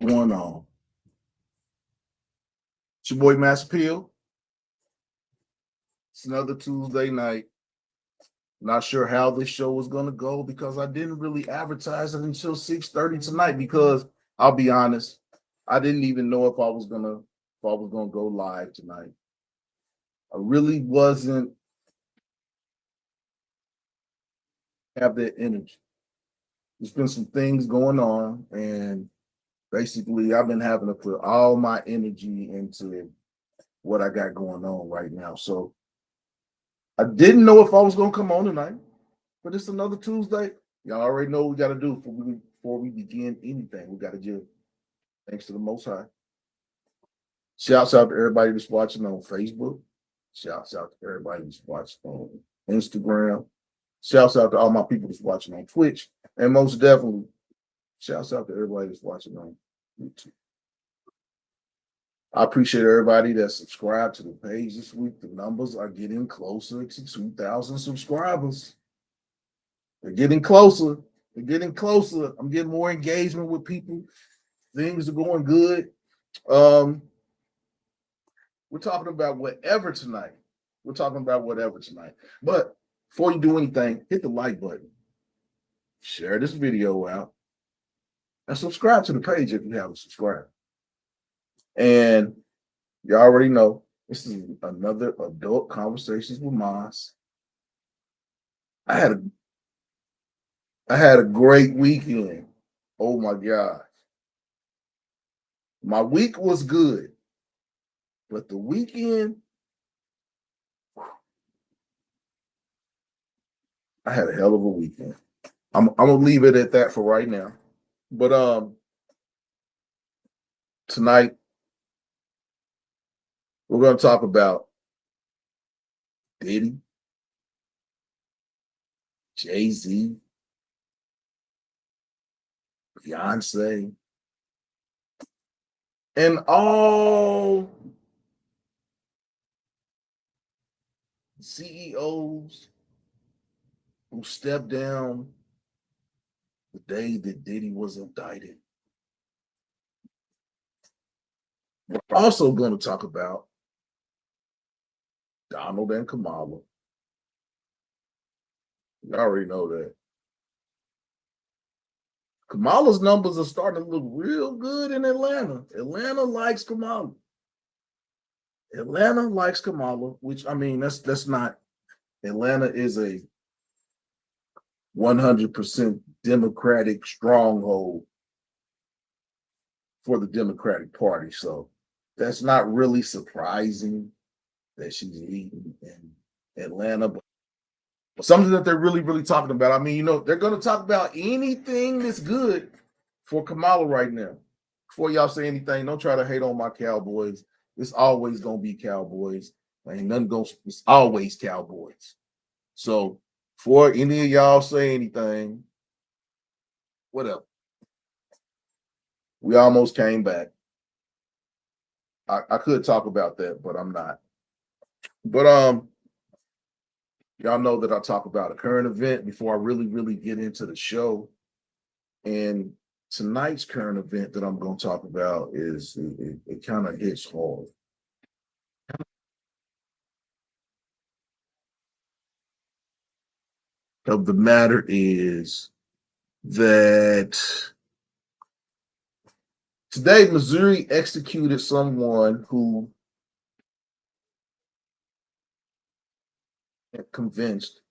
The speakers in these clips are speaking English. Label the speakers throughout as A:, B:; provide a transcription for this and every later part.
A: Going on. It's your boy Mass Appeal. It's another Tuesday night. Not sure how this show was gonna go because I didn't really advertise it until 6:30 tonight because I'll be honest, I didn't even know if I was gonna go live tonight. I really wasn't have that energy. There's been some things going on, and basically I've been having to put all my energy into what I got going on right now. So I didn't know if I was gonna come on tonight, but it's another Tuesday. Y'all already know what we gotta do before we begin anything. We gotta give thanks to the Most High. Shouts out to everybody that's watching on Facebook. Shouts out to everybody that's watching on Instagram. Shouts out to all my people that's watching on Twitch. And most definitely, shouts out to everybody that's watching on YouTube. I appreciate everybody that subscribed to the page this week. The numbers are getting closer to 2,000 subscribers. They're getting closer. They're getting closer. I'm getting more engagement with people. Things are going good. We're talking about whatever tonight. But before you do anything, hit the like button, share this video out, and subscribe to the page if you haven't subscribed. And you already know this is another Adult Conversations with Moss. I had a great weekend. Oh my God. My week was good, but the weekend, I had a hell of a weekend. I'm gonna leave it at that for right now. But tonight we're gonna talk about Diddy, Jay-Z, Beyonce, and all CEOs who stepped down the day that Diddy was indicted. We're also going to talk about Donald and Kamala. You already know that. Kamala's numbers are starting to look real good in Atlanta. Atlanta likes Kamala. Which I mean, that's not. Atlanta is a 100% Democratic stronghold for the Democratic Party. So that's not really surprising that she's leading in Atlanta. But something that they're really, really talking about. I mean, they're going to talk about anything that's good for Kamala right now. Before y'all say anything, don't try to hate on my Cowboys. It's always going to be Cowboys. Ain't nothing goes. It's always Cowboys. So before any of y'all say anything, whatever. We almost came back. I could talk about that, but I'm not. But y'all know that I talk about a current event before I really, really get into the show. And tonight's current event that I'm going to talk about is it kind of hits hard. Of the matter is that today Missouri executed someone who convinced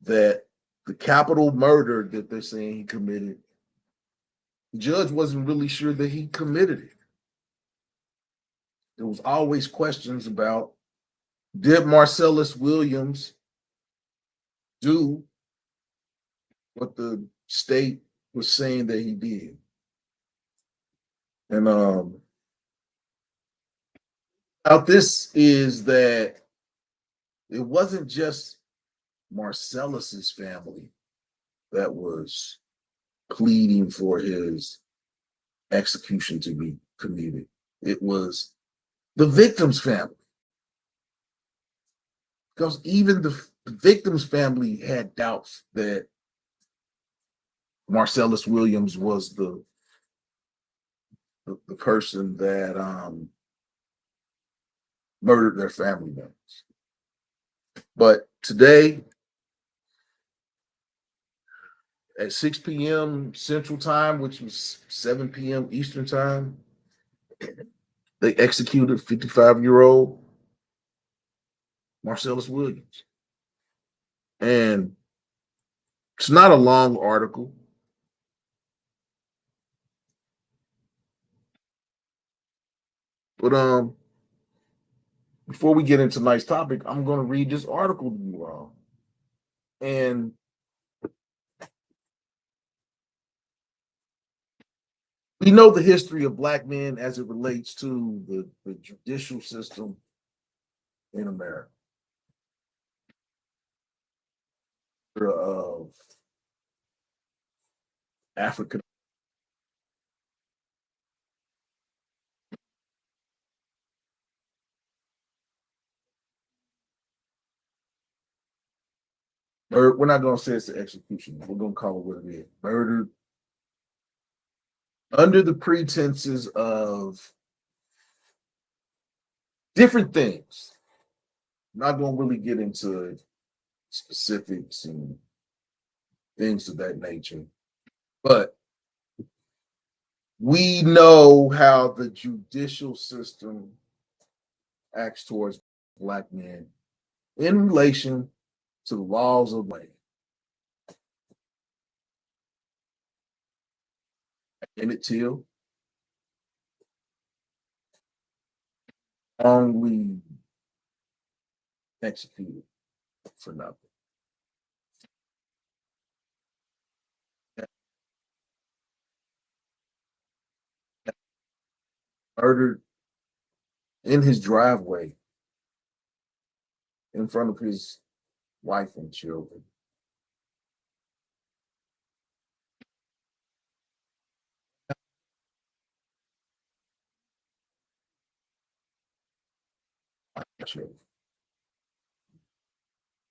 A: that the capital murder that they're saying he committed, the judge wasn't really sure that he committed it. There was always questions about, did Marcellus Williams do what the state was saying that he did? And now this is that it wasn't just Marcellus's family that was pleading for his execution to be commuted. It was the victim's family. Because even the victim's family had doubts that Marcellus Williams was the the person that murdered their family members. But today at 6 p.m. Central Time, which was 7 p.m. Eastern Time, they executed 55-year-old Marcellus Williams. And it's not a long article. But before we get into tonight's topic, I'm going to read this article to you all. And we know the history of Black men as it relates to the judicial system in America. Of African. We're not going to say it's the execution. We're going to call it what it is. Murdered under the pretenses of different things. I'm not going to really get into specifics and things of that nature. But we know how the judicial system acts towards Black men in relation to the laws of land. Emmett Till, wrongly executed for nothing. Murdered in his driveway in front of his wife and children.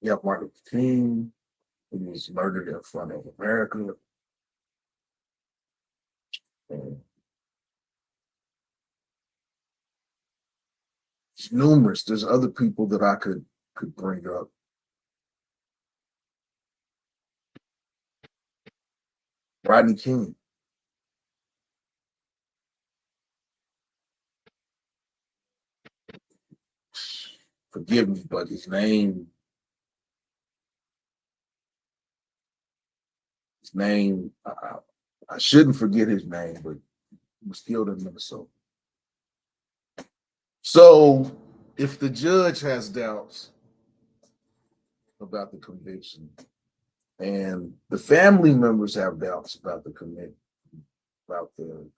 A: You have Martin Luther King, who was murdered in front of America. And it's numerous. There's other people that I could bring up. Rodney King. Forgive me, but his name, I shouldn't forget his name, but he was killed in Minnesota. So if the judge has doubts about the conviction and the family members have doubts about the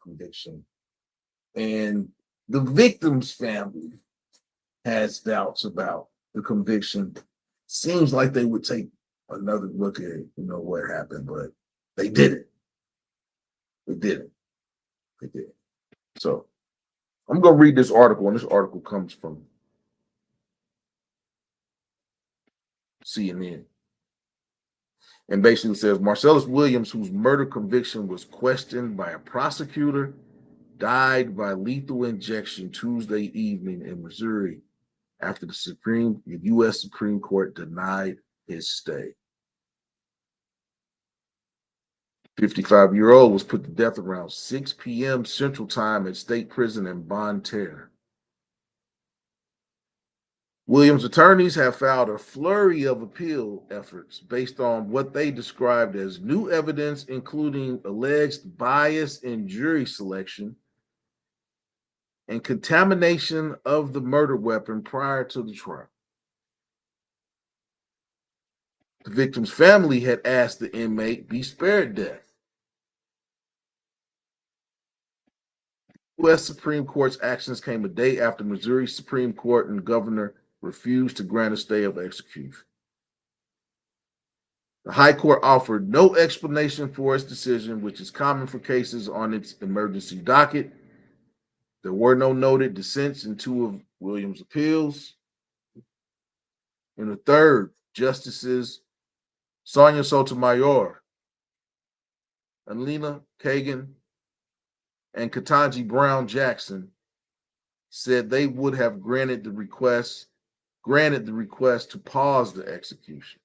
A: conviction, and the victim's family has doubts about the conviction, seems like they would take another look at what happened, but they didn't. They didn't. They didn't. So I'm going to read this article, and this article comes from CNN. And basically says Marcellus Williams, whose murder conviction was questioned by a prosecutor, died by lethal injection Tuesday evening in Missouri after the U.S. Supreme Court denied his stay. 55-year-old was put to death around 6 p.m. Central Time at state prison in Bonne Terre. Williams' attorneys have filed a flurry of appeal efforts based on what they described as new evidence, including alleged bias in jury selection and contamination of the murder weapon prior to the trial. The victim's family had asked the inmate be spared death. U.S. Supreme Court's actions came a day after Missouri Supreme Court and governor refused to grant a stay of execution. The High Court offered no explanation for its decision, which is common for cases on its emergency docket. There were no noted dissents in two of Williams' appeals. In the third, Justices Sonia Sotomayor, Elena Kagan, and Ketanji Brown Jackson said they would have granted the request to pause the execution.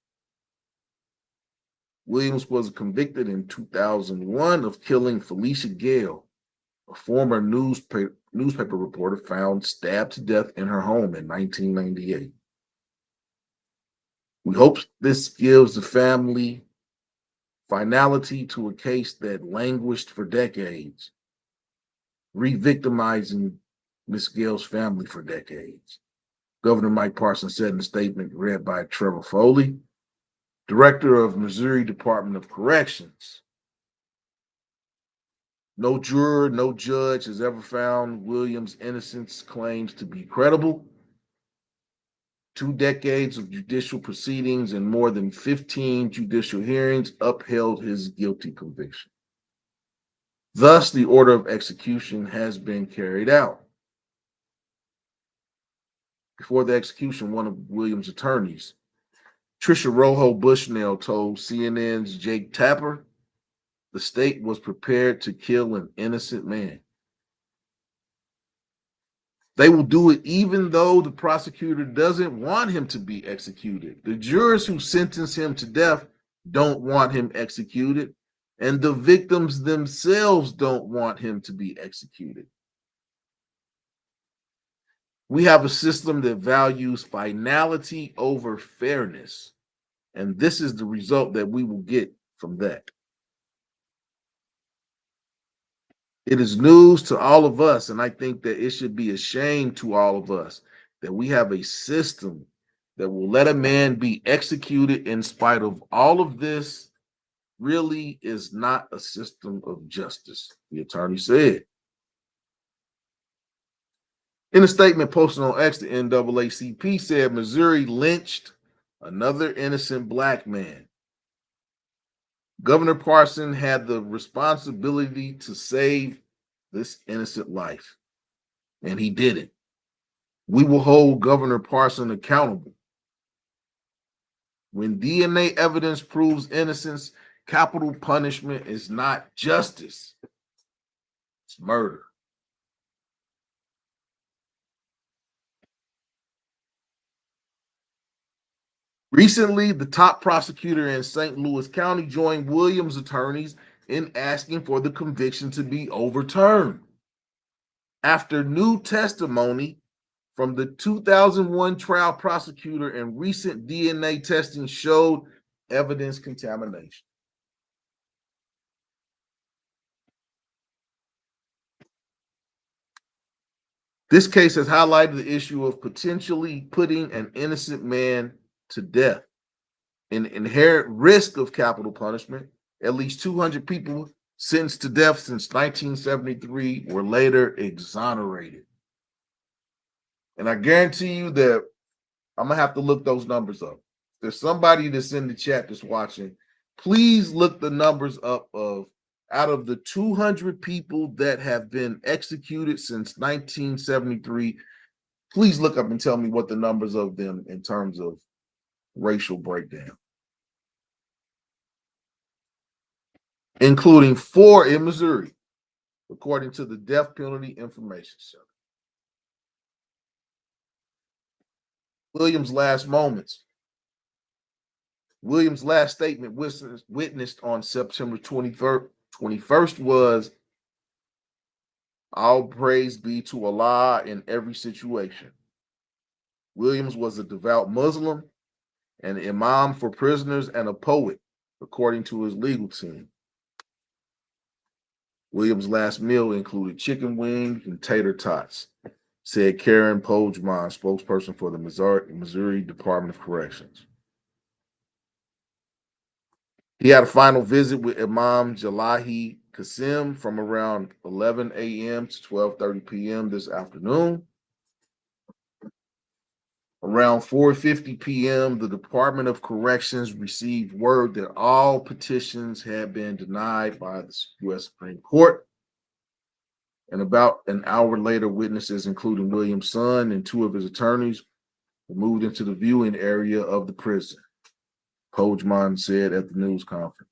A: Williams was convicted in 2001 of killing Felicia Gale, a former newspaper reporter found stabbed to death in her home in 1998. We hope this gives the family finality to a case that languished for decades, re-victimizing Miss Gale's family for decades. Governor Mike Parsons said in a statement read by Trevor Foley, director of Missouri Department of Corrections. No juror, no judge has ever found Williams' innocence claims to be credible. 2 decades of judicial proceedings and more than 15 judicial hearings upheld his guilty conviction. Thus, the order of execution has been carried out. Before the execution, one of Williams' attorneys, Tricia Rojo Bushnell, told CNN's Jake Tapper the state was prepared to kill an innocent man. They will do it even though the prosecutor doesn't want him to be executed. The jurors who sentence him to death don't want him executed, and the victims themselves don't want him to be executed. We have a system that values finality over fairness, and this is the result that we will get from that. It is news to all of us, and I think that it should be a shame to all of us that we have a system that will let a man be executed in spite of all of this. Really is not a system of justice, the attorney said. In a statement posted on X, the NAACP said Missouri lynched another innocent black man. Governor Parson had the responsibility to save this innocent life, and he did it. We will hold Governor Parson accountable. When DNA evidence proves innocence, capital punishment is not justice, it's murder. Recently, the top prosecutor in St. Louis County joined Williams' attorneys in asking for the conviction to be overturned. After new testimony from the 2001 trial prosecutor and recent DNA testing showed evidence contamination. This case has highlighted the issue of potentially putting an innocent man to death. An inherent risk of capital punishment. At least 200 people sentenced to death since 1973 were later exonerated. And I guarantee you that I'm going to have to look those numbers up. If there's somebody that's in the chat that's watching, please look the numbers up of out of the 200 people that have been executed since 1973. Please look up and tell me what the numbers of them in terms of racial breakdown. Including 4 in Missouri, according to the Death Penalty Information Center. Williams' last moments. Williams' last statement witnessed on September 21st was, "All praise be to Allah in every situation." Williams was a devout Muslim, an imam for prisoners, and a poet, according to his legal team. Williams' last meal included chicken wings and tater tots, said Karen Pojman, spokesperson for the Missouri Department of Corrections. He had a final visit with Imam Jalahi Qasim from around 11 a.m. to 12:30 p.m. this afternoon. Around 4:50 p.m., the Department of Corrections received word that all petitions had been denied by the U.S. Supreme Court. And about an hour later, witnesses, including Williams' son and 2 of his attorneys, were moved into the viewing area of the prison, Pojman said at the news conference.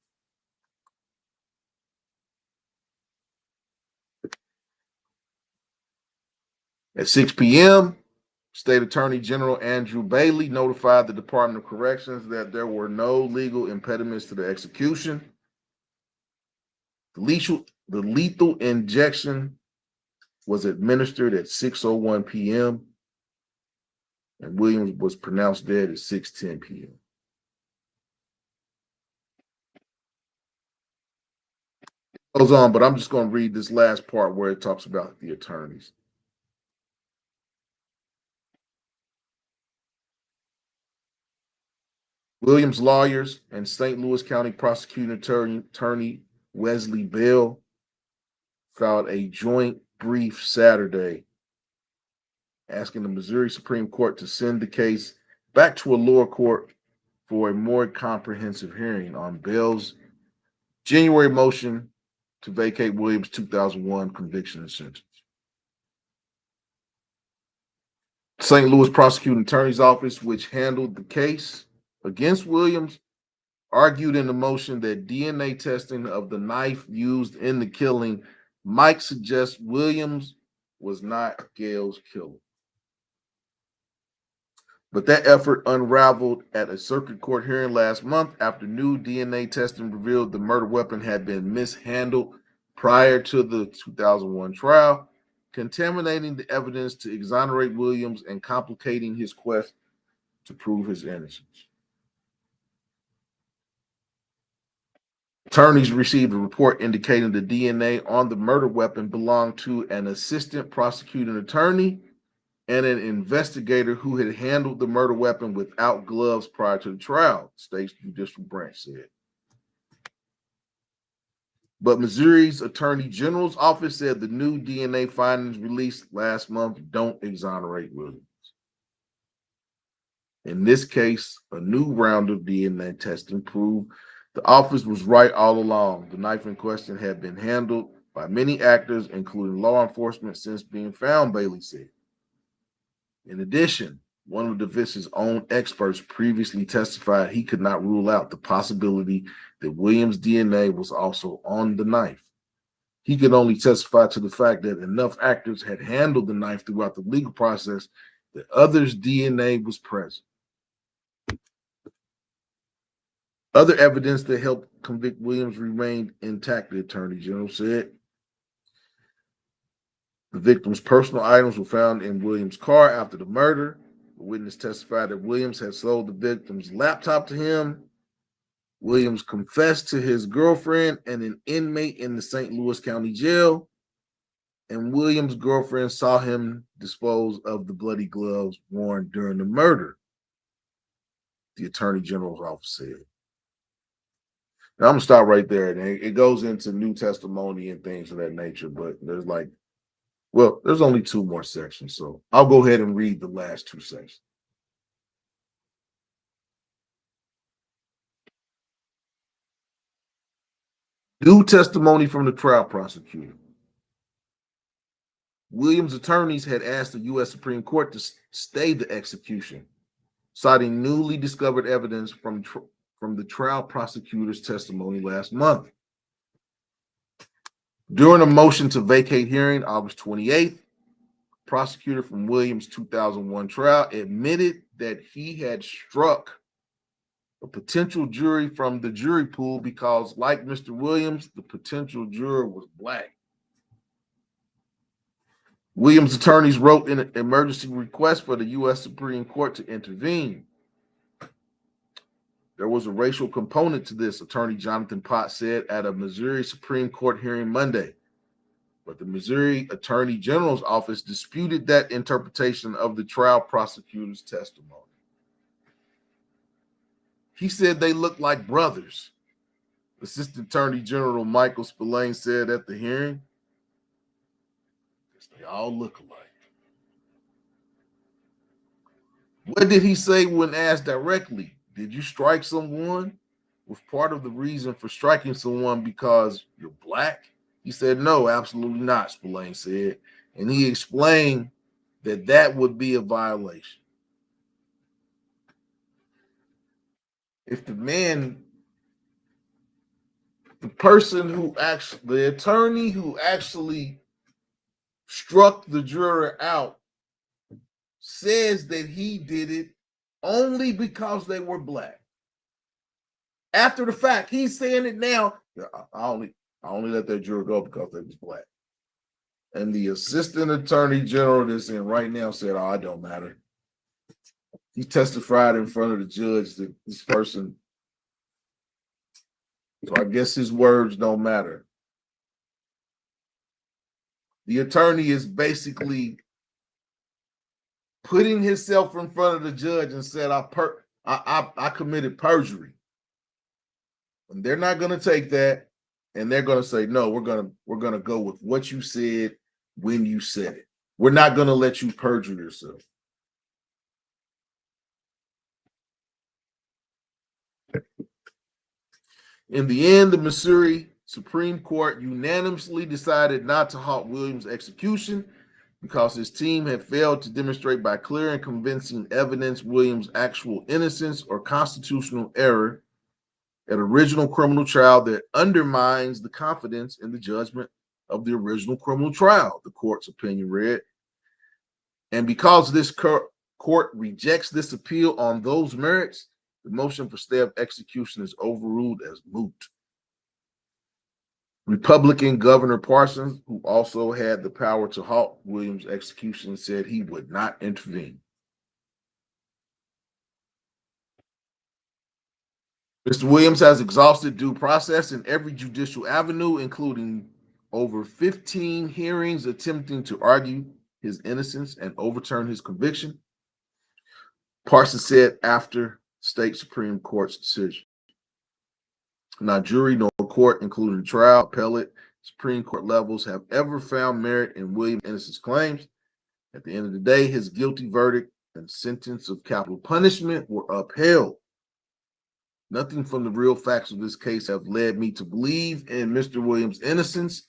A: At 6 p.m., State Attorney General Andrew Bailey notified the Department of Corrections that there were no legal impediments to the execution. The lethal injection was administered at 6:01 p.m. and Williams was pronounced dead at 6:10 p.m. It goes on, but I'm just going to read this last part where it talks about the attorneys. Williams lawyers and St. Louis County prosecuting attorney Wesley Bell filed a joint brief Saturday asking the Missouri Supreme Court to send the case back to a lower court for a more comprehensive hearing on Bell's January motion to vacate Williams' 2001 conviction and sentence. St. Louis Prosecuting Attorney's Office, which handled the case against Williams, argued in the motion that DNA testing of the knife used in the killing might suggest Williams was not Gale's killer. But that effort unraveled at a circuit court hearing last month after new DNA testing revealed the murder weapon had been mishandled prior to the 2001 trial, contaminating the evidence to exonerate Williams and complicating his quest to prove his innocence. Attorneys received a report indicating the DNA on the murder weapon belonged to an assistant prosecuting attorney and an investigator who had handled the murder weapon without gloves prior to the trial, state's judicial branch said. But Missouri's Attorney General's office said the new DNA findings released last month don't exonerate Williams. In this case, a new round of DNA testing proved the office was right all along. The knife in question had been handled by many actors, including law enforcement, since being found, Bailey said. In addition, one of DeVis's own experts previously testified he could not rule out the possibility that Williams' DNA was also on the knife. He could only testify to the fact that enough actors had handled the knife throughout the legal process that others' DNA was present. Other evidence that helped convict Williams remained intact, the Attorney General said. The victim's personal items were found in Williams' car after the murder. The witness testified that Williams had sold the victim's laptop to him. Williams confessed to his girlfriend and an inmate in the St. Louis County Jail. And Williams' girlfriend saw him dispose of the bloody gloves worn during the murder, the Attorney General's office said. Now, I'm going to stop right there. It goes into new testimony and things of that nature, but there's only two more sections, so I'll go ahead and read the last two sections. New testimony from the trial prosecutor. Williams' attorneys had asked the U.S. Supreme Court to stay the execution, citing newly discovered evidence from the trial prosecutor's testimony last month. During a motion to vacate hearing August 28th, prosecutor from Williams' 2001 trial admitted that he had struck a potential jury from the jury pool because, like Mr. Williams, the potential juror was Black. Williams' attorneys wrote in an emergency request for the U.S. Supreme Court to intervene. There was a racial component to this, Attorney Jonathan Pott said at a Missouri Supreme Court hearing Monday. But the Missouri Attorney General's office disputed that interpretation of the trial prosecutor's testimony. He said they looked like brothers, Assistant Attorney General Michael Spillane said at the hearing. They all look alike. What did he say when asked directly? Did you strike someone? Was part of the reason for striking someone because you're Black? He said, no, absolutely not, Spillane said. And he explained that would be a violation. If the attorney who actually struck the juror out says that he did it only because they were black. After the fact, he's saying it now. I only let that juror go because they was black. And the assistant attorney general that's in right now said, "Oh, it don't matter." He testified in front of the judge that this person. So I guess his words don't matter. The attorney is basically putting himself in front of the judge and said, I committed perjury. And they're not going to take that, and they're going to say, no, we're gonna go with what you said when you said it. We're not going to let you perjure yourself. In the end, the Missouri Supreme Court unanimously decided not to halt Williams' execution because his team had failed to demonstrate by clear and convincing evidence Williams' actual innocence or constitutional error at original criminal trial that undermines the confidence in the judgment of the original criminal trial, the court's opinion read. And because this court rejects this appeal on those merits, the motion for stay of execution is overruled as moot. Republican Governor Parsons, who also had the power to halt Williams' execution, said he would not intervene. Mr. Williams has exhausted due process in every judicial avenue, including over 15 hearings attempting to argue his innocence and overturn his conviction, Parsons said after state Supreme Court's decision. Not jury nor court, including trial, appellate, Supreme Court levels, have ever found merit in Williams' innocence claims. At the end of the day, his guilty verdict and sentence of capital punishment were upheld. Nothing from the real facts of this case have led me to believe in Mr. Williams' innocence.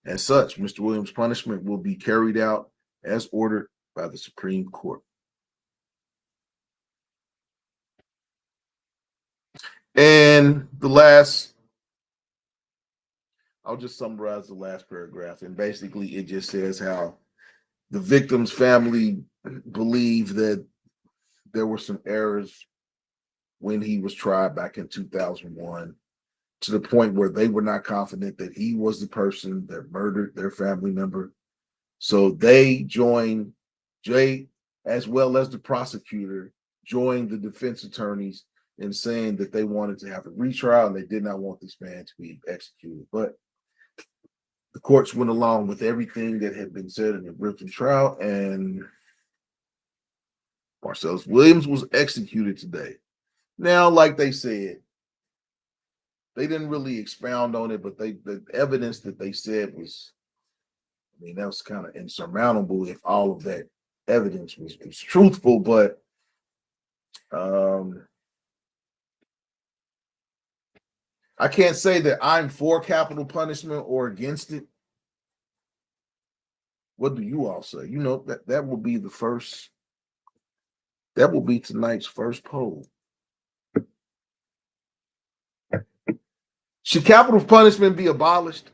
A: As such, Mr. Williams' punishment will be carried out as ordered by the Supreme Court. And I'll just summarize the last paragraph. And basically, it just says how the victim's family believed that there were some errors when he was tried back in 2001, to the point where they were not confident that he was the person that murdered their family member. So they joined, Jay, as well as the prosecutor, joined the defense attorneys in saying that they wanted to have a retrial and they did not want this man to be executed. But the courts went along with everything that had been said in the original trial, and Marcellus Williams was executed today. Now, like they said, they didn't really expound on it, but the evidence that they said was, I mean, that was kind of insurmountable if all of that evidence was truthful. But I can't say that I'm for capital punishment or against it. What do you all say? You know, that will be the first, that will be tonight's first poll. Should capital punishment be abolished?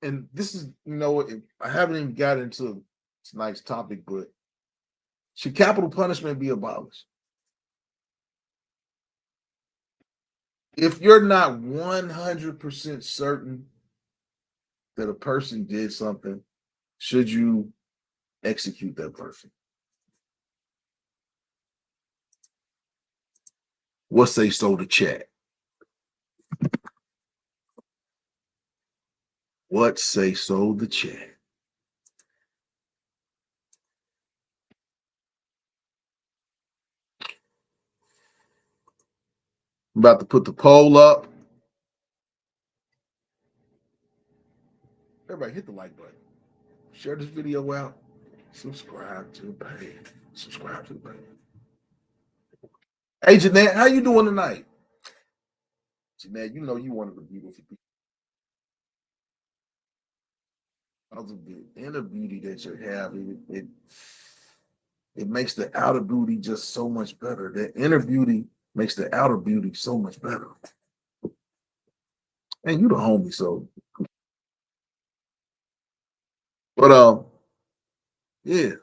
A: And this is, you know, I haven't even got into tonight's topic, but should capital punishment be abolished? If you're not 100% certain that a person did something, should you execute that person? What say so to chat? What say so the chat? I'm about to put the poll up. Everybody hit the like button. Share this video out. Subscribe to the page. Subscribe to the page. Hey, Jeanette, how you doing tonight? Jeanette, you know you one of the beautiful people. Because of the inner beauty that you have, it makes the outer beauty just so much better. The inner beauty makes the outer beauty so much better. And you the homie, so. But yeah.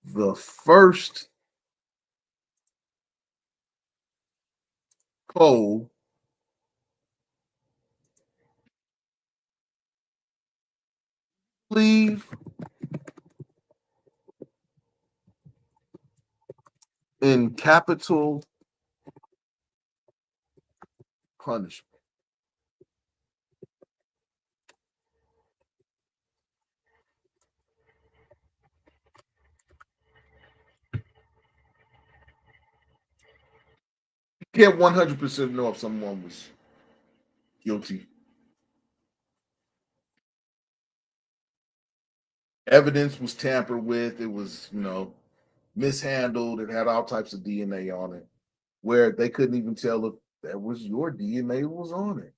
A: the first poll believe in capital punishment. You can't 100% know if someone was guilty. Evidence was tampered with. It was, mishandled. It had all types of DNA on it, where they couldn't even tell if that was your DNA was on it.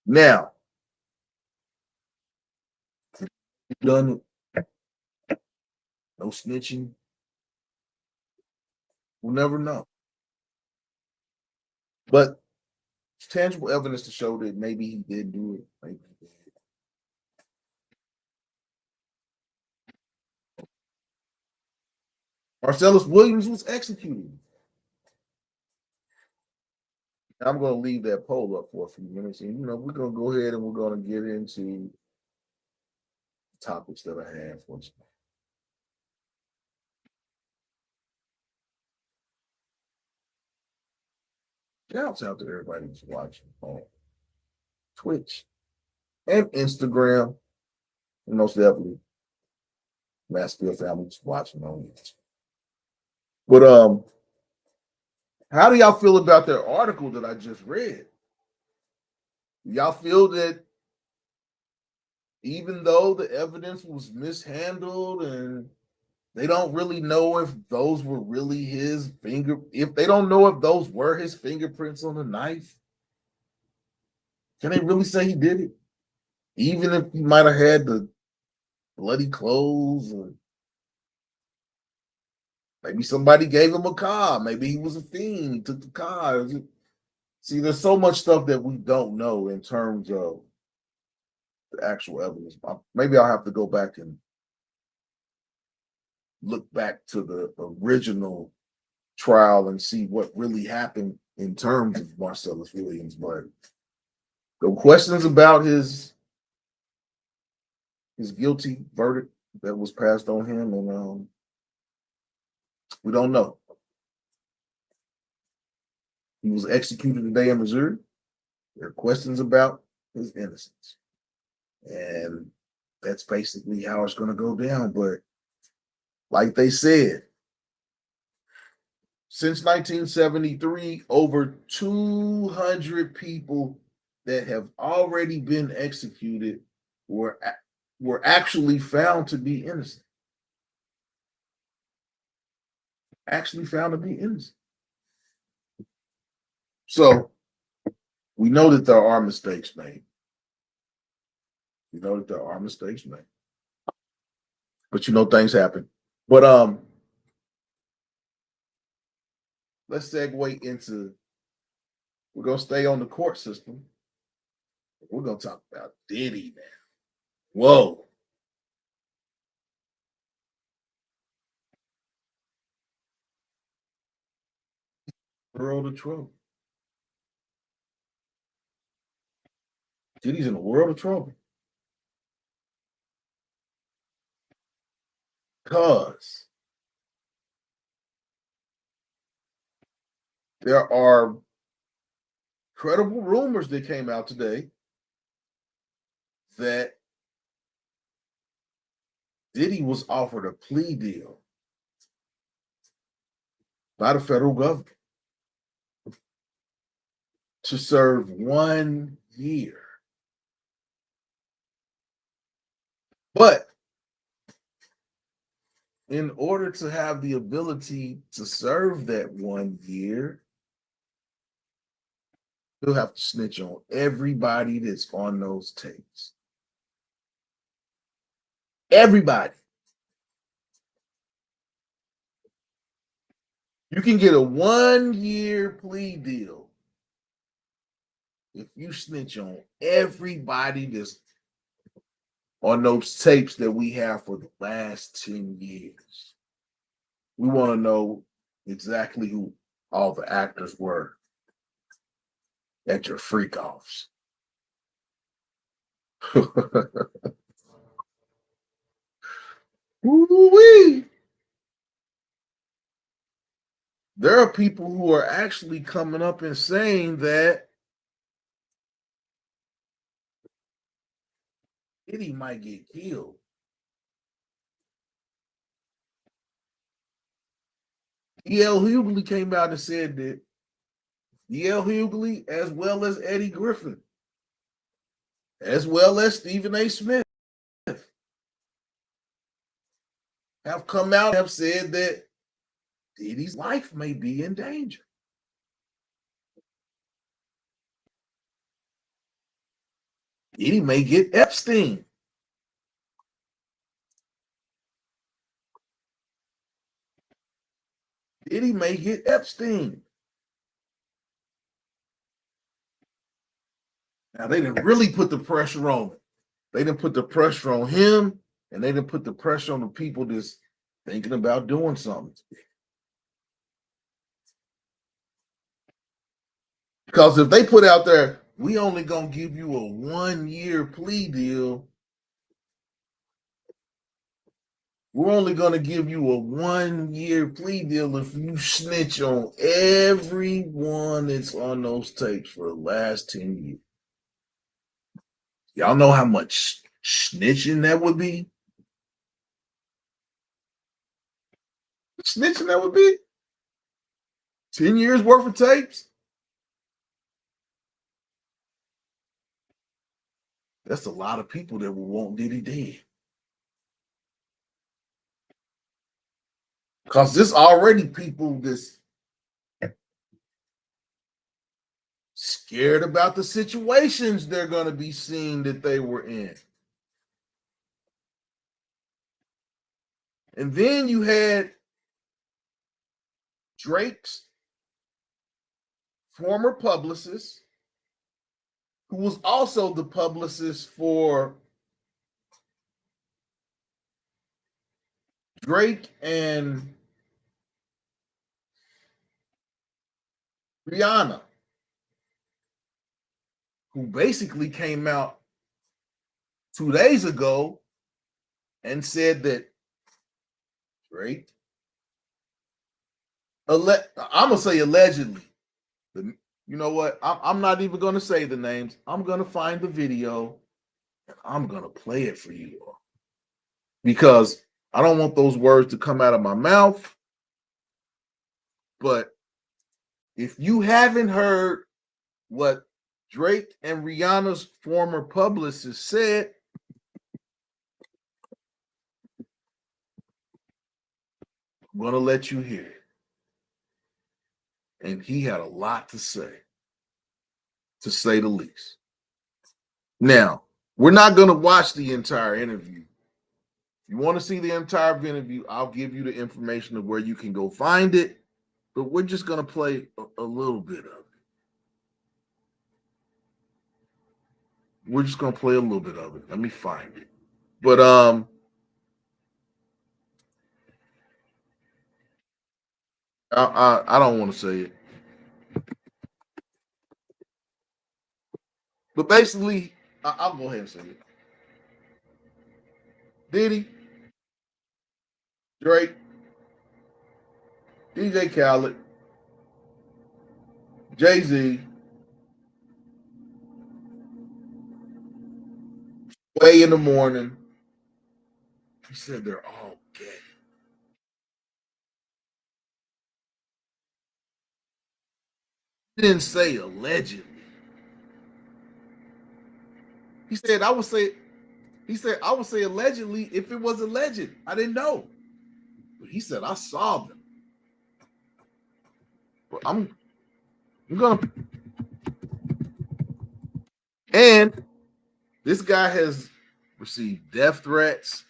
A: Now, done no snitching. We'll never know. But it's tangible evidence to show that maybe he did do it. Maybe he did. Marcellus Williams was executed. I'm going to leave that poll up for a few minutes, and we're going to go ahead and we're going to get into the topics that I have for you. Shouts out to everybody who's watching on Twitch and Instagram, and most definitely Massfield families watching on YouTube. But how do y'all feel about that article that I just read? Y'all feel that even though the evidence was mishandled and they don't really know if those were really if they don't know if those were his fingerprints on the knife, can they really say he did it? Even if he might have had the bloody clothes, or maybe somebody gave him a car, maybe he was a fiend, he took the car. See, there's so much stuff that we don't know in terms of the actual evidence. Maybe I'll have to go back and look back to the original trial and see what really happened in terms of Marcellus Williams. But the questions about his guilty verdict that was passed on him, and we don't know. He was executed today in Missouri. There are questions about his innocence. And that's basically how it's going to go down. But like they said, since 1973, over 200 people that have already been executed were actually found to be innocent. Actually found to be innocent. So we know that there are mistakes made. We know that there are mistakes made. But things happen. But let's segue into, we're gonna stay on the court system. We're gonna talk about Diddy now. Whoa. World of trouble. Diddy's in a world of trouble. Because there are credible rumors that came out today that Diddy was offered a plea deal by the federal government to serve 1 year. But in order to have the ability to serve that 1 year, he'll have to snitch on everybody that's on those tapes. Everybody. You can get a 1 year plea deal if you snitch on everybody that's on those tapes that we have for the last 10 years. We want to know exactly who all the actors were at your freak offs. Woo-wee. There are people who are actually coming up and saying that Diddy might get killed. E.L. Hughley came out and said that E.L. Hughley, as well as Eddie Griffin, as well as Stephen A. Smith, have come out and have said that Diddy's life may be in danger. Diddy may get Epstein. Diddy may get Epstein. Now, they didn't really put the pressure on him. They didn't put the pressure on him, and they didn't put the pressure on the people that's thinking about doing something. Because if they put out there, we only gonna give you a 1-year plea deal. We're only gonna give you a 1-year plea deal if you snitch on everyone that's on those tapes for the last 10 years. Y'all know how much snitching that would be? Snitching that would be? 10 years worth of tapes? That's a lot of people that will want Diddy dead. Because there's already people that's scared about the situations they're going to be seeing that they were in. And then you had Drake's former publicist, who was also the publicist for Drake and Rihanna, who basically came out 2 days ago and said that Drake, I'm going to say allegedly, you know what? I'm not even going to say the names. I'm going to find the video and I'm going to play it for you all. Because I don't want those words to come out of my mouth. But if you haven't heard what Drake and Rihanna's former publicist said, I'm going to let you hear it. And he had a lot to say the least. Now, we're not going to watch the entire interview. If you want to see the entire interview, I'll give you the information of where you can go find it. But we're just going to play a little bit of it. We're just going to play a little bit of it. Let me find it. But I don't want to say it. But basically, I'll go ahead and say it. Diddy, Drake, DJ Khaled, Jay-Z, Way in the Morning. He said they're all gay. He didn't say allegedly. He said I would say allegedly if it was alleged. I didn't know. But he said I saw them. But I'm gonna, and this guy has received death threats.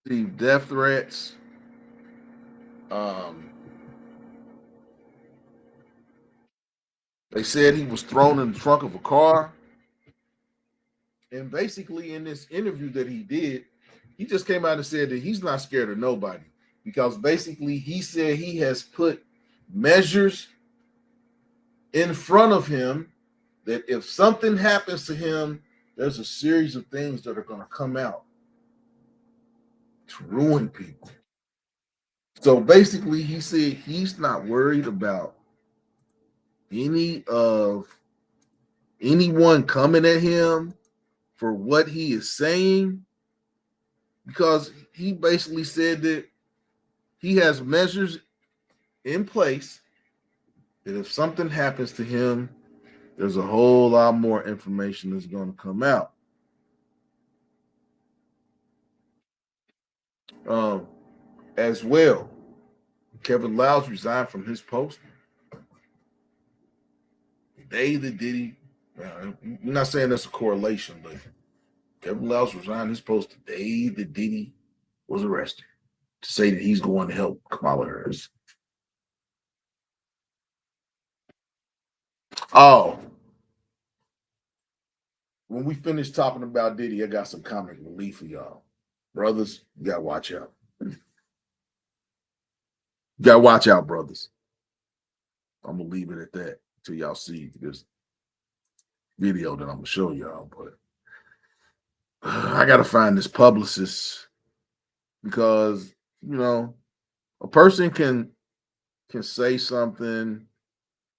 A: Received death threats. Um They said he was thrown in the trunk of a car. And basically, in this interview that he did, he just came out and said that he's not scared of nobody because basically he said he has put measures in front of him that if something happens to him, there's a series of things that are going to come out to ruin people. So basically, he said he's not worried about any of anyone coming at him for what he is saying because he basically said that he has measures in place that if something happens to him, there's a whole lot more information that's going to come out. Um, as well, Kevin Liles resigned from his post. They the Diddy. You're not saying that's a correlation, but Kevin Liles resigned his post the day that Diddy was arrested to say that he's going to help Kamala Harris. Oh, when we finish talking about Diddy, I got some comic relief for y'all. Brothers, you gotta watch out. You gotta watch out, brothers. I'm gonna leave it at that until y'all see this video that I'm gonna show y'all. But I gotta find this publicist because a person can say something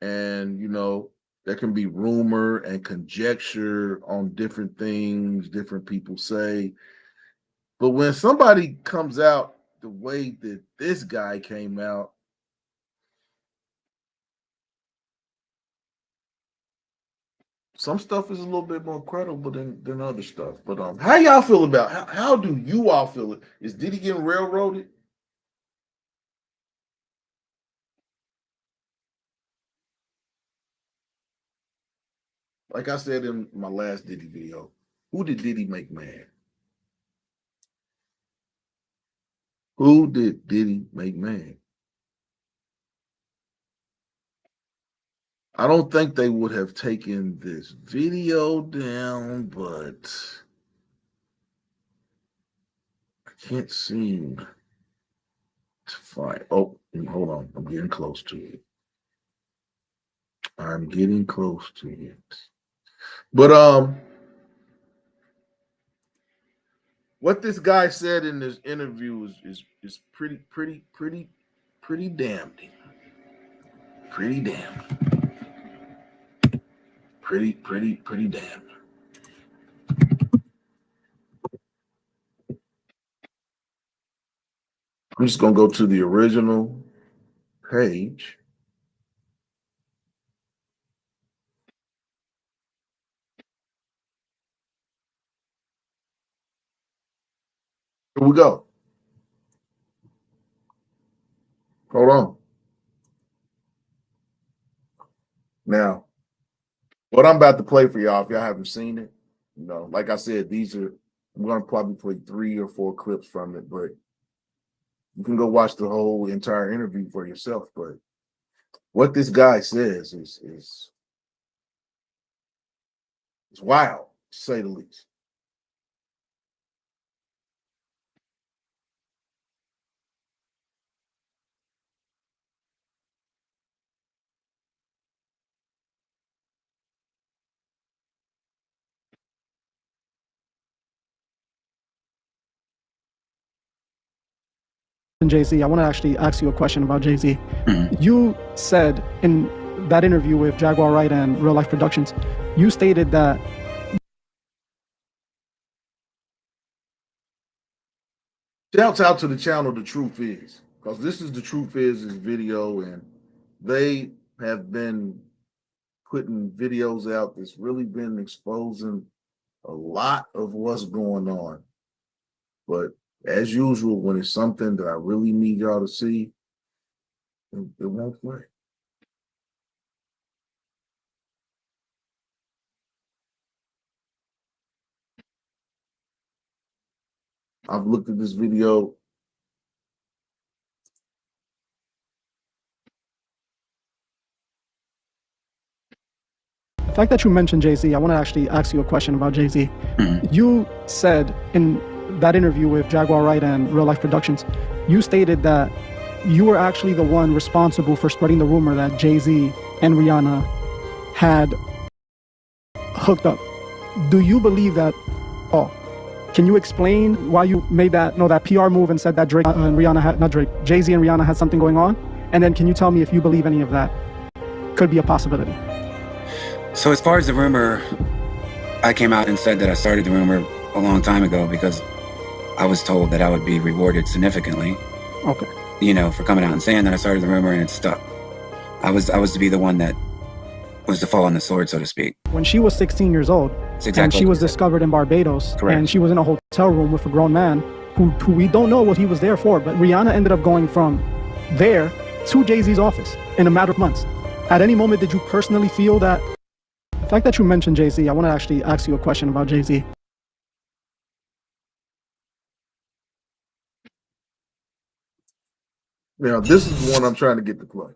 A: and there can be rumor and conjecture on different things different people say. But when somebody comes out the way that this guy came out, some stuff is a little bit more credible than other stuff. But how y'all feel about how do you all feel it? Is Diddy getting railroaded? Like I said in my last Diddy video, who did Diddy make mad? Who did Diddy make mad? I don't think they would have taken this video down, but I can't seem to find. Oh, hold on. I'm getting close to it. I'm getting close to it. But what this guy said in this interview is pretty damning. Pretty damning. Pretty damning. I'm just gonna go to the original page. Here we go. Hold on. Now, what I'm about to play for y'all, if y'all haven't seen it, like I said, I'm gonna probably play 3 or 4 clips from it, but you can go watch the whole entire interview for yourself. But what this guy says is wild, to say the least.
B: Jay-Z, I want to actually ask you a question about Jay-Z.
C: Mhm.
B: You said in that interview with Jaguar Wright and Real Life Productions, you stated that
A: Shouts out to the channel The Truth Is, because this is The Truth Is video, and they have been putting videos out that's really been exposing a lot of what's going on. But as usual, when it's something that I really need y'all to see, it won't play. I've looked at this video.
B: The fact that you mentioned Jay-Z, I want to actually ask you a question about Jay-Z. You said in that interview with Jaguar Wright and Real Life Productions, you stated that you were actually the one responsible for spreading the rumor that Jay-Z and Rihanna had hooked up. Do you believe that? Oh, can you explain why you made that PR move and said that Drake and Rihanna had, not Drake, Jay-Z and Rihanna had something going on? And then can you tell me if you believe any of that could be a possibility?
C: So as far as the rumor, I came out and said that I started the rumor a long time ago because I was told that I would be rewarded significantly.
B: Okay.
C: You know, for coming out and saying that I started the rumor, and it stuck. I was to be the one that was to fall on the sword, so to speak.
B: When she was 16 years old, and she was discovered in Barbados,
C: Correct.
B: And she was in a hotel room with a grown man who we don't know what he was there for, but Rihanna ended up going from there to Jay-Z's office in a matter of months. At any moment, did you personally feel that? The fact that you mentioned Jay-Z, I want to actually ask you a question about Jay-Z.
A: Now, this is the one I'm trying to get to play.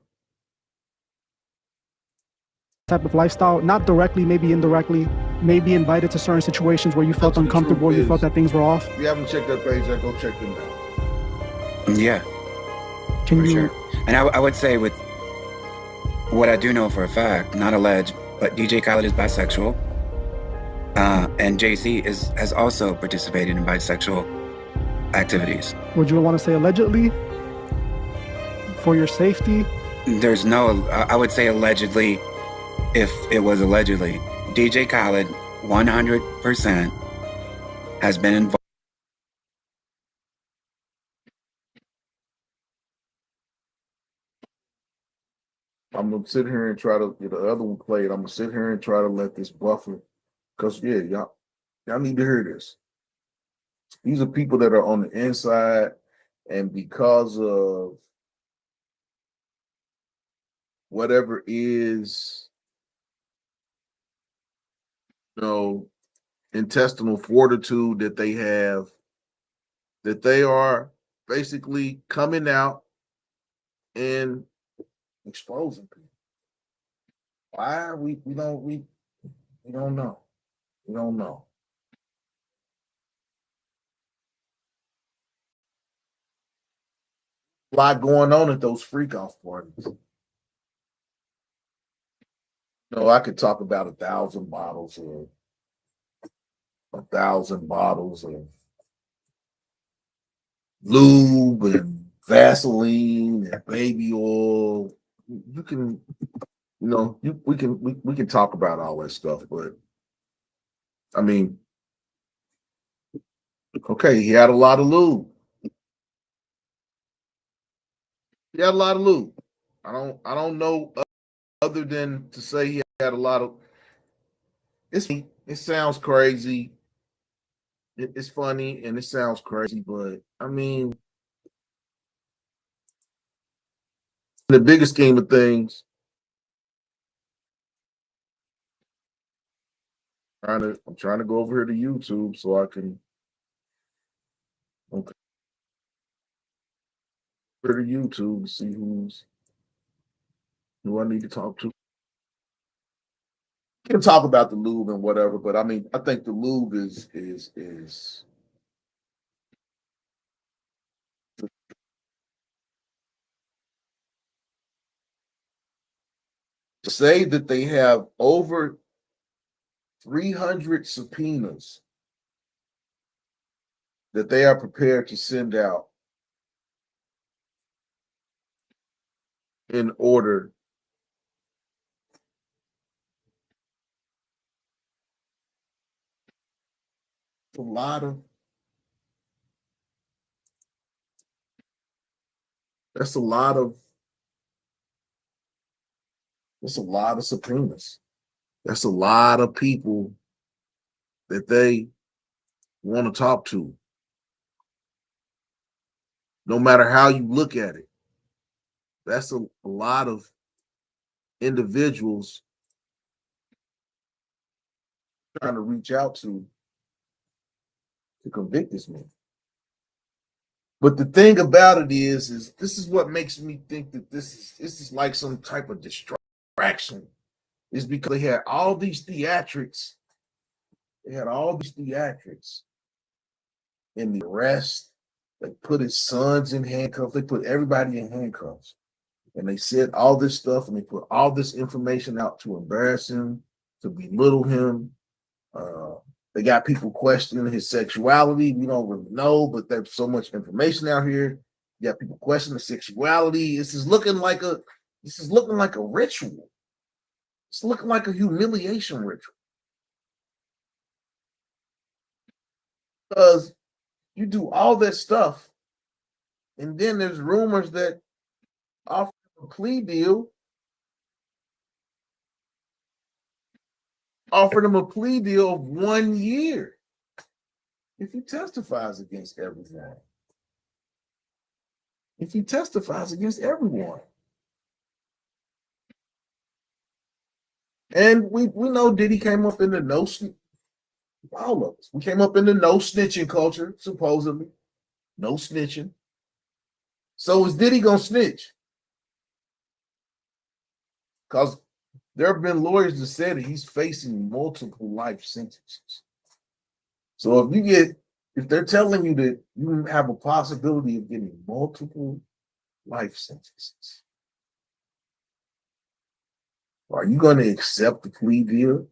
B: Type of lifestyle, not directly, maybe indirectly, maybe invited to certain situations where you felt uncomfortable, you felt that things were off.
A: If you haven't checked that page, go check them out.
C: Yeah.
B: Can
C: for
B: you?
C: Sure. And I would say with what I do know for a fact, not alleged, but DJ Khaled is bisexual, and Jay-Z has also participated in bisexual activities.
B: Would you want to say allegedly for your safety?
C: There's no, I would say allegedly, if it was allegedly. DJ Khaled 100% has been involved.
A: I'm gonna sit here and try to get the other one played. I'm gonna sit here and try to let this buffer, because y'all need to hear this. These are people that are on the inside, and because of whatever is, intestinal fortitude that they have, that they are basically coming out and exposing people. Why? We don't know. We don't know. A lot going on at those freak off parties. I could talk about 1,000 bottles of 1,000 bottles of lube and Vaseline and baby oil. You can, we can talk about all that stuff, but I mean, okay, he had a lot of lube. He had a lot of lube. I don't know other than to say he had a lot of. It sounds crazy. It's funny and it sounds crazy, but I mean, in the bigger scheme of things, I'm trying to go over here to YouTube so I can. Okay. Go to YouTube to see who I need to talk to. We can talk about the lube and whatever, but I mean, I think the lube is to say that they have over 300 subpoenas that they are prepared to send out in order a lot of that's a lot of subpoenas. That's a lot of people that they want to talk to. No matter how you look at it, that's a lot of individuals trying to reach out to convict this man. But the thing about it is this is what makes me think that this is like some type of distraction. is because they had all these theatrics. They had all these theatrics in the arrest. They put his sons in handcuffs. They put everybody in handcuffs. And they said all this stuff and they put all this information out to embarrass him, to belittle him. They got people questioning his sexuality. We don't really know, but there's so much information out here. You got people questioning sexuality. This is looking like a ritual. It's looking like a humiliation ritual. Because you do all that stuff, and then there's rumors that offer a plea deal, offered him a plea deal of 1 year if he testifies against everyone. If he testifies against everyone. And we know Diddy came up in the no snitching. All of us. We came up in the no snitching culture, supposedly. No snitching. So is Diddy gonna snitch? Because there have been lawyers that said that he's facing multiple life sentences. So if they're telling you that you have a possibility of getting multiple life sentences, are you going to accept the plea deal?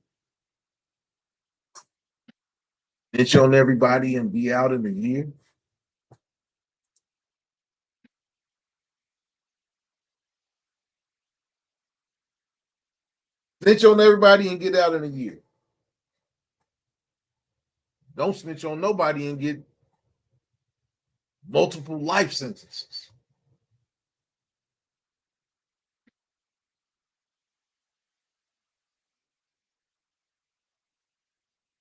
A: Snitch on everybody and be out in a year? Snitch on everybody and get out in a year. Don't snitch on nobody and get multiple life sentences.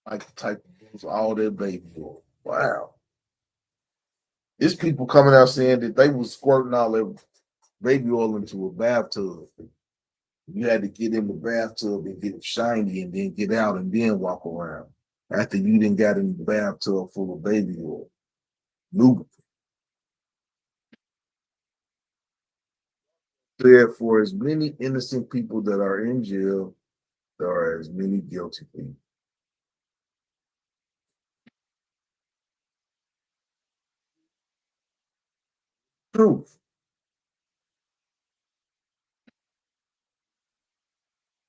A: Like the type of use all their baby oil. Wow. There's people coming out saying that they was squirting all their baby oil into a bathtub. You had to get in the bathtub and get it shiny and then get out and then walk around after you didn't got in the bathtub full of baby oil. Lubricant. Therefore, as many innocent people that are in jail, there are as many guilty people. Truth.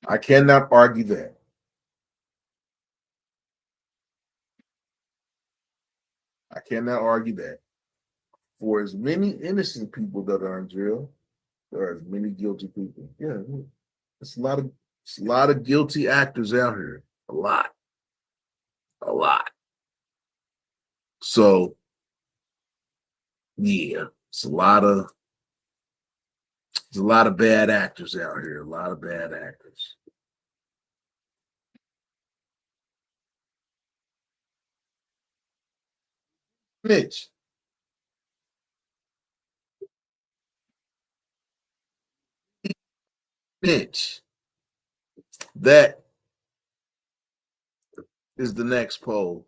A: I cannot argue that. I cannot argue that. For as many innocent people that are in jail, there are as many guilty people. Yeah, it's a lot of guilty actors out here. A lot. So yeah, it's a lot of bad actors out here. A lot of bad actors. Mitch. That is the next poll.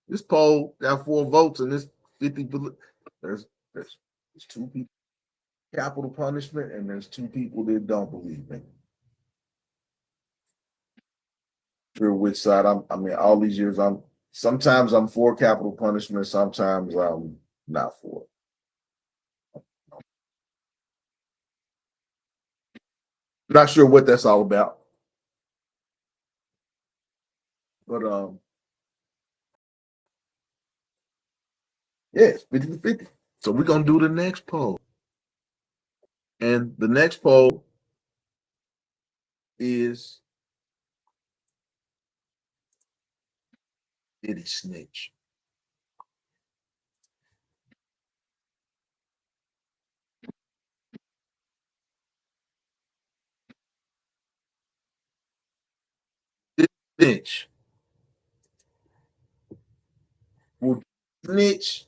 A: This poll got 4 votes and this 50. There's 2 people capital punishment and there's 2 people that don't believe in it. Sure which side all these years sometimes I'm for capital punishment, sometimes I'm not for it. Not sure what that's all about. But yeah, it's 50-50. So we're gonna do the next poll. And the next poll is, did he snitch? Did he snitch? Will snitch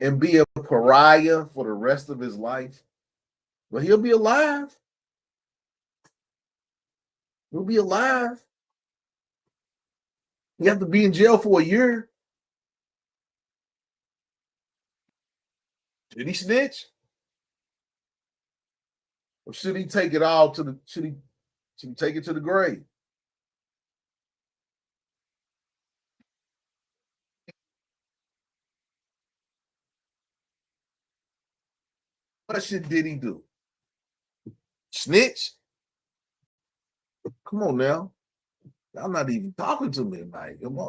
A: and be a pariah for the rest of his life? But he'll be alive. He'll be alive. You have to be in jail for a year. Did he snitch? Or should he take it all to the She can take it to the grave. What shit did he do? Snitch? Come on now. I'm not even talking to me tonight. Come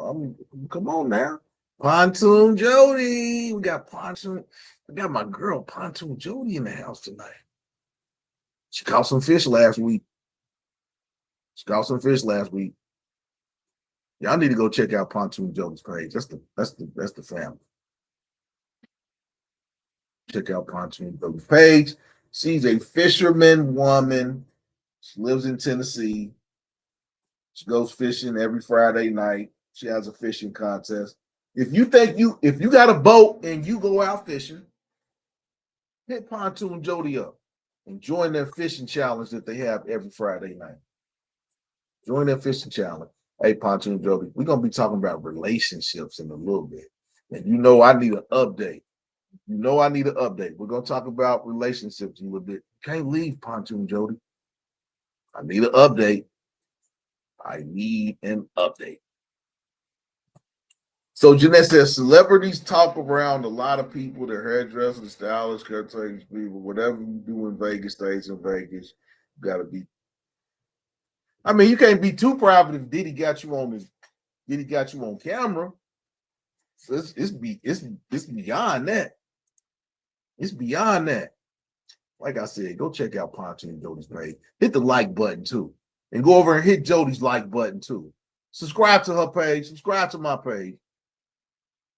A: on now. Pontoon Jody. We got Pontoon. We got my girl Pontoon Jody in the house tonight. She caught some fish last week. Y'all need to go check out Pontoon Jody's page. That's the family. Check out Pontoon Jody's page. She's a fisherman woman. She lives in Tennessee. She goes fishing every Friday night. She has a fishing contest. If you got a boat and you go out fishing, hit Pontoon Jody up and join their fishing challenge that they have every Friday night. Join their fishing challenge. Hey, Pontoon Jody, we're gonna be talking about relationships in a little bit. And I need an update. We're gonna talk about relationships a little bit. Can't leave, Pontoon Jody. I need an update. So Jeanette says celebrities talk around a lot of people, their hairdressers, stylists, caretakers, people, whatever you do in Vegas stays in Vegas. You gotta be. I mean, you can't be too private if Diddy got you on camera. So it's beyond that. It's beyond that. Like I said, go check out Pontoon Jody's page. Hit the like button too. And go over and hit Jody's like button too. Subscribe to her page. Subscribe to my page.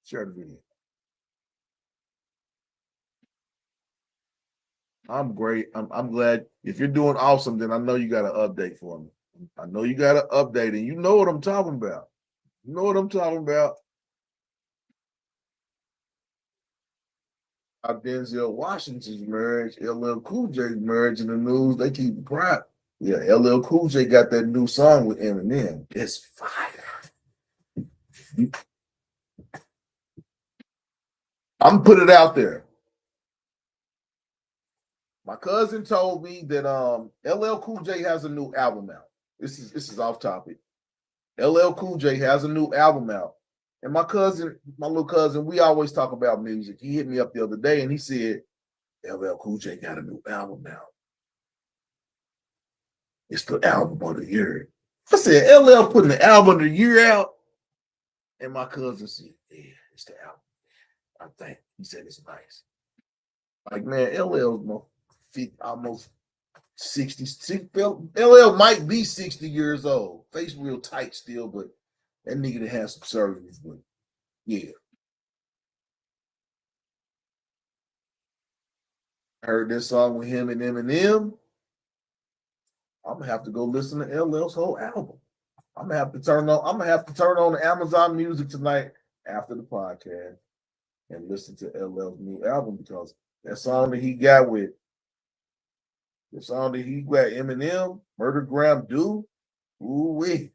A: Share the video. I'm great. I'm glad. If you're doing awesome, then I know you got an update for me. I know you got an update, and you know what I'm talking about. Denzel Washington's marriage, LL Cool J marriage in the news. They keep it private. Yeah, LL Cool J got that new song with Eminem. It's fire. I'm gonna put it out there. My cousin told me that LL Cool J has a new album out. This is off topic. LL Cool J has a new album out. And my little cousin, we always talk about music. He hit me up the other day and he said, LL Cool J got a new album out. It's the album of the year. I said, LL putting the album of the year out. And my cousin said, yeah, it's the album. I think. He said it's nice. Like, man, LL's almost 60. LL might be 60 years old. Face real tight still, but that nigga that has some surgeries. But yeah. I heard this song with him and Eminem. I'm gonna have to go listen to LL's whole album. I'm gonna have to turn on the Amazon Music tonight after the podcast and listen to LL's new album, because that song that he got with Eminem, Murder Graham Do, ooh-wee.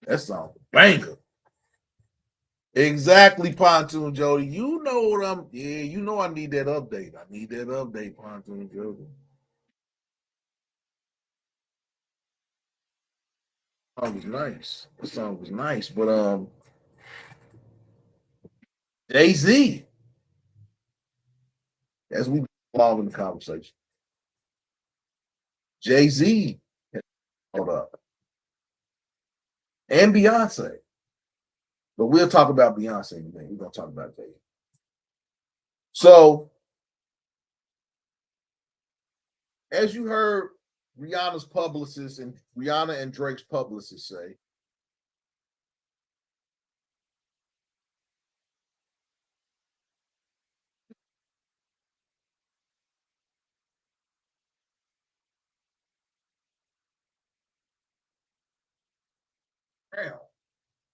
A: That song banger. Exactly, Pontoon Jody. You know I need that update. Pontoon Jody. The song was nice. But Jay-Z, as we go along in the conversation, Jay-Z hold up. And Beyonce. But we'll talk about Beyonce in a minute. We're going to talk about Jay. So, as you heard Rihanna and Drake's publicist say,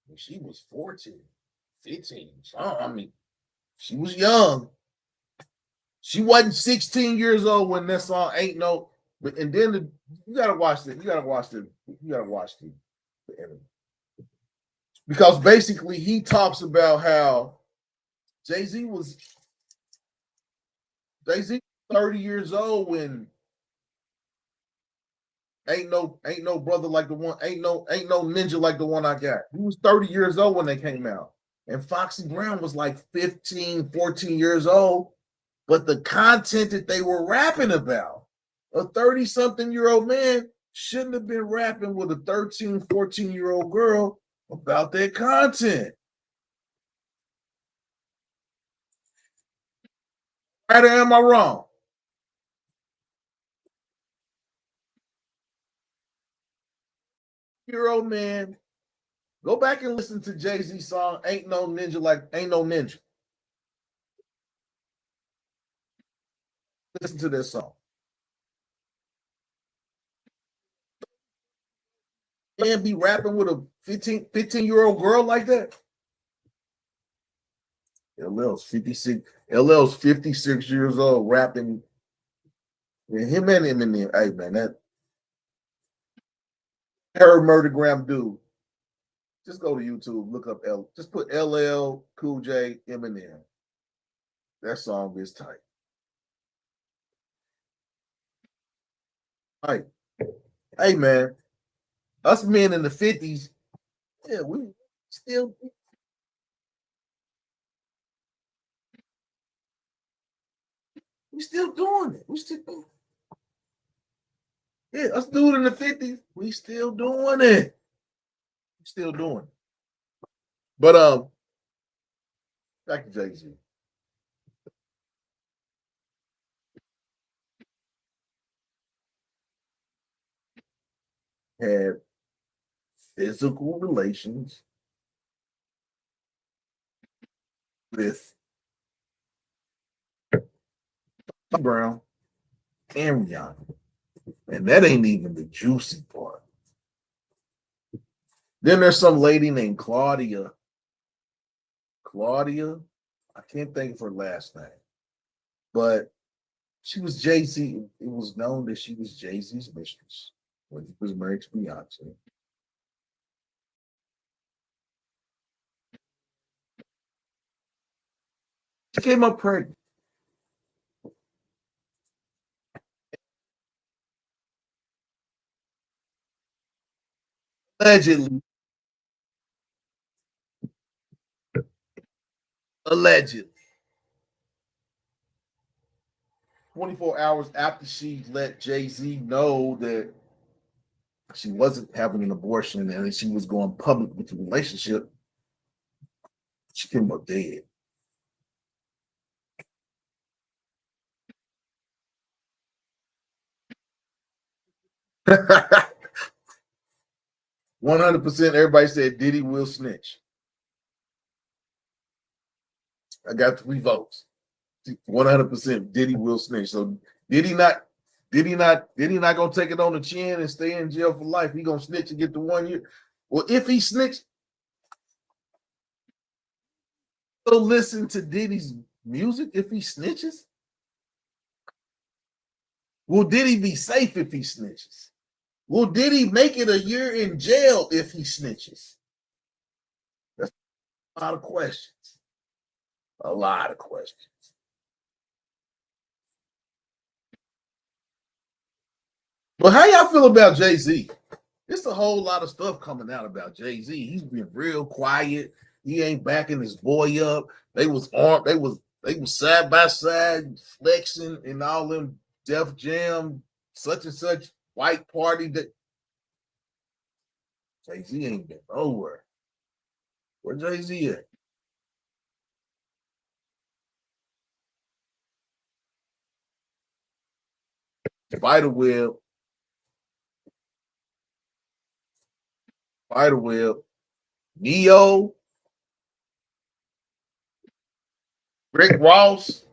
A: when she was 14, 15. I mean, she was young. She wasn't 16 years old when that song Ain't No. But and then you gotta watch the interview. Because basically he talks about how Jay-Z was 30 years old when ain't no brother like the one, ain't no ninja like the one I got. He was 30 years old when they came out. And Foxy Brown was like 15, 14 years old. But the content that they were rapping about, a 30-something-year-old man shouldn't have been rapping with a 13, 14-year-old girl about their content. Right, or am I wrong? Year-old man, go back and listen to Jay-Z's song, Ain't No Ninja. Listen to this song. Man be rapping with a 15-year-old girl like that? LL's 56 years old rapping. And him and Eminem. Hey man, that Herb Murdergram dude. Just go to YouTube, look up just put LL Cool J Eminem. That song is tight. Right. Hey man, us men in the 50s, yeah, we still doing it. We still doing it. Yeah, us dude in the 50s, we still doing it. Still doing it. But back to Jay-Z. Had physical relations with Brown and Rihanna. And that ain't even the juicy part. Then there's some lady named Claudia. I can't think of her last name. But she was Jay-Z. It was known that she was Jay-Z's mistress when he was married to Beyonce. She came up pregnant. Allegedly. 24 hours after she let Jay-Z know that she wasn't having an abortion and she was going public with the relationship, she came up dead. %. Everybody said Diddy will snitch. I got 3 votes. 100% Diddy will snitch. So Diddy not gonna take it on the chin and stay in jail for life. He gonna snitch and get the 1 year. Well, if he snitched, go listen to Diddy's music if he snitches. Will Diddy be safe if he snitches? Will Diddy make it a year in jail if he snitches? That's a lot of questions. A lot of questions. But how y'all feel about Jay-Z? There's a whole lot of stuff coming out about Jay-Z. He's been real quiet. He ain't backing his boy up. They was armed. They was side by side flexing and all them Def Jam, such and such white party that Jay-Z ain't been nowhere. Where Jay-Z at? Spiderweb, Neo, Rick Ross.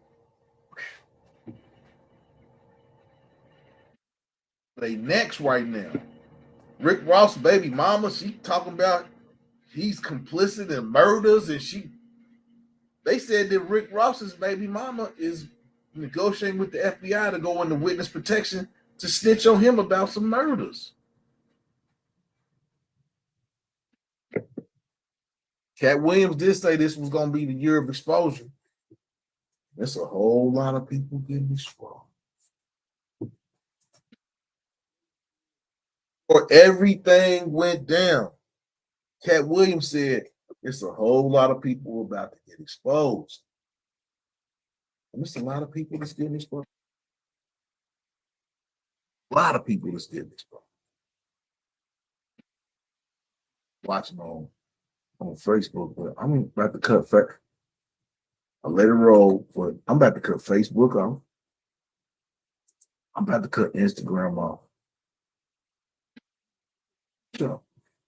A: They next right now. Rick Ross' baby mama, she talking about he's complicit in murders, and they said that Rick Ross's baby mama is negotiating with the FBI to go into witness protection to snitch on him about some murders. Cat Williams did say this was going to be the year of exposure. There's a whole lot of people getting exposed. Or everything went down. Cat Williams said it's a whole lot of people about to get exposed. And there's a lot of people that's getting exposed. A lot of people that's getting exposed. Watching on Facebook, but I'm about to cut. I let it roll, but I'm about to cut Facebook off. I'm about to cut Instagram off.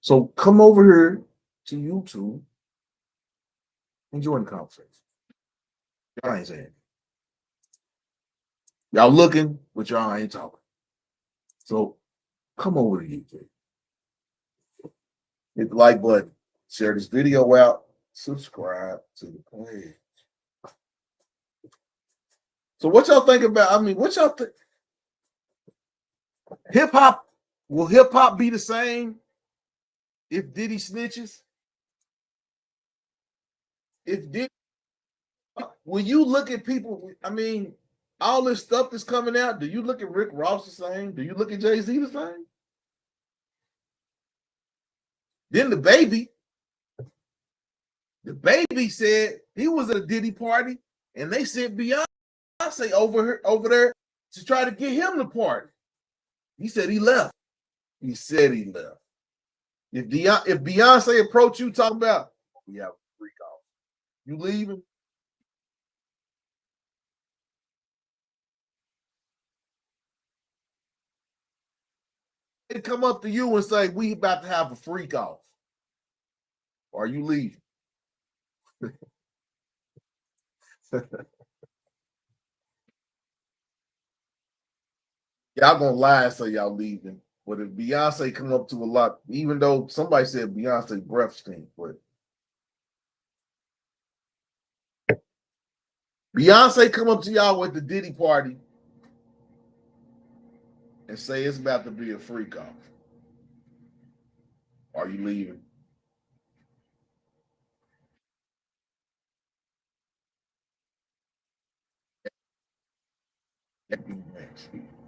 A: So come over here to YouTube and join the conversation. Y'all ain't saying. Y'all looking, but y'all ain't talking. So come over to YouTube. Hit the like button. Share this video out. Subscribe to the page. So what y'all think about? I mean, what y'all think? Hip hop, will hip hop be the same if Diddy snitches? If Diddy, when you look at people, I mean, all this stuff that's coming out, do you look at Rick Ross the same? Do you look at Jay-Z the same? Then the baby said he was at a Diddy party and they sent Beyonce over there to try to get him the party. He said he left. He said he left. If Beyonce approach you, talk about, we have a freak off. You leaving? They come up to you and say, we about to have a freak off. Are you leaving? Y'all gonna lie and say y'all leaving. But if Beyonce come up to a lot, even though somebody said Beyonce breath stink, but Beyonce come up to y'all at the Diddy party and say it's about to be a freak off. Are you leaving?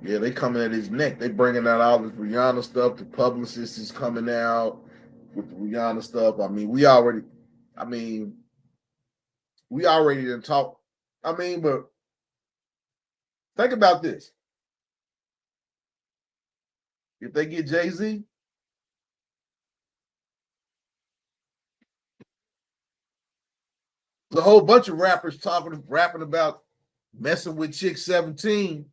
A: Yeah, they coming at his neck. They bringing out all this Rihanna stuff. The publicist is coming out with the Rihanna stuff. I mean, we already didn't talk. I mean, but think about this. If they get Jay-Z, there's a whole bunch of rappers rapping about messing with Chick 17.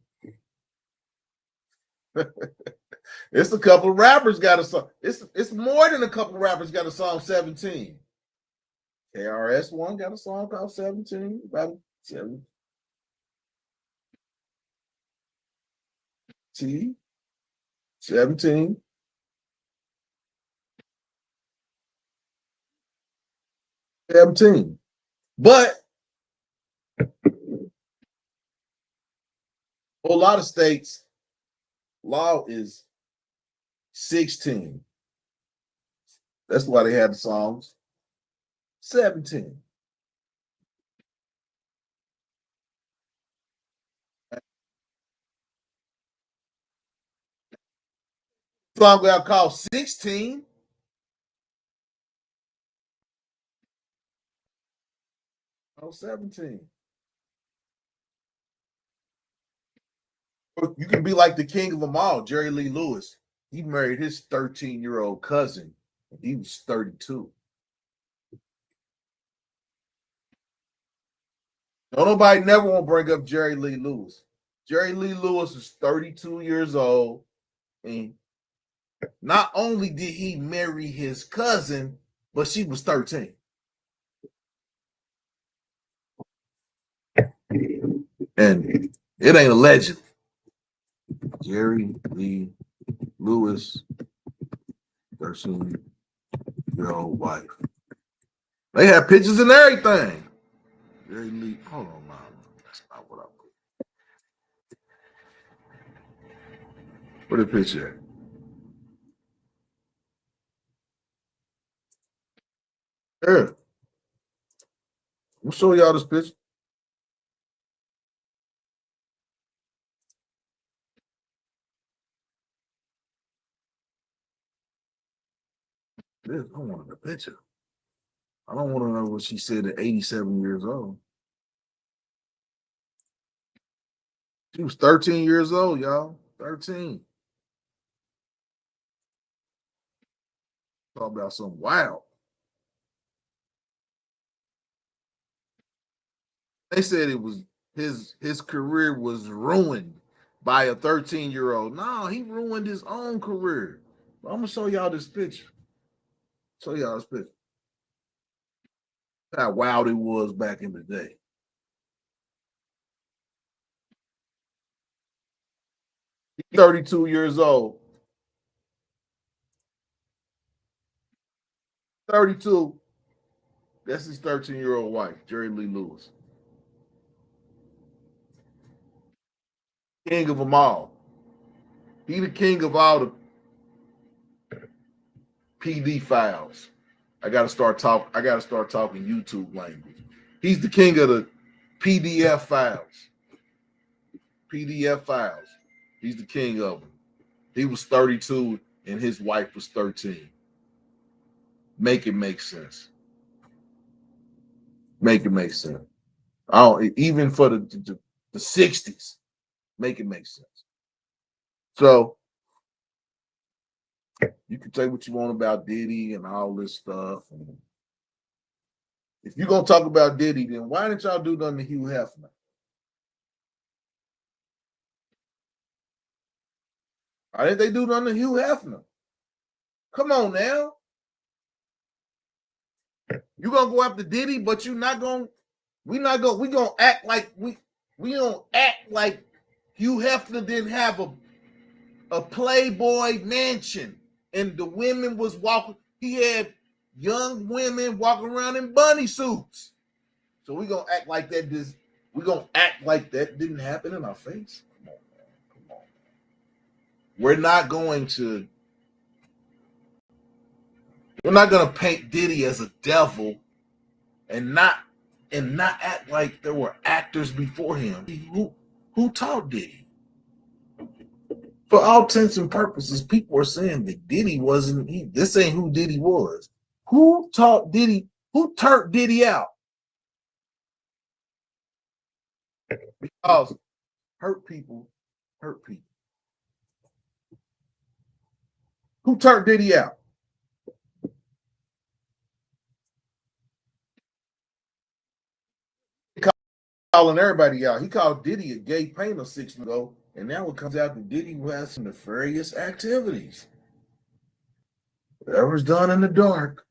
A: It's a couple of rappers got a song. It's more than a couple of rappers got a song 17. KRS-One got a song called 17. About 7. T 17. But a lot of states, law is 16. That's why they had the songs 17. Song got called 16. Oh, 17. You can be like the king of them all, Jerry Lee Lewis. He married his 13-year-old cousin, and he was 32. Nobody never want to bring up Jerry Lee Lewis. Jerry Lee Lewis is 32 years old, and not only did he marry his cousin, but she was 13. And it ain't a legend. Jerry Lee Lewis, 13-year-old wife. They have pictures and everything. Jerry Lee, hold on, man. That's not what I put. Where the picture at? Yeah. We'll show y'all this picture. This, I wanted the picture. I don't want to know what she said at 87 years old. She was 13 years old, y'all. 13. Talk about something wild. They said it was his career was ruined by a 13-year-old. No, he ruined his own career. I'm gonna show y'all this picture. Show y'all this picture. How wild it was back in the day. He's 32 years old. 32. That's his 13-year-old wife, Jerry Lee Lewis. King of them all. He the king of all the PD files. I gotta start talking YouTube language. He's the king of the PDF files. PDF files. He's the king of them. He was 32 and his wife was 13. Make it make sense. Make it make sense. Even for the 60s, make it make sense. So you can say what you want about Diddy and all this stuff. And if you're gonna talk about Diddy, then why didn't y'all do nothing to Hugh Hefner? Why didn't they do nothing to Hugh Hefner? Come on now. You're gonna go after Diddy, but we gonna act like we don't act like Hugh Hefner didn't have a Playboy mansion and the women was walking. He had young women walking around in bunny suits. So we gonna act like that. We gonna act like that didn't happen in our face. Come on, man. Come on. We're not gonna paint Diddy as a devil and not act like there were actors before him who taught Diddy. For all intents and purposes, people are saying that Diddy wasn't. This ain't who Diddy was. Who taught Diddy? Who turned Diddy out? Because hurt people hurt people. Who turned Diddy out? Calling everybody out. He called Diddy a gay painter 6 months ago, and now it comes out that Diddy has some nefarious activities. Whatever's done in the dark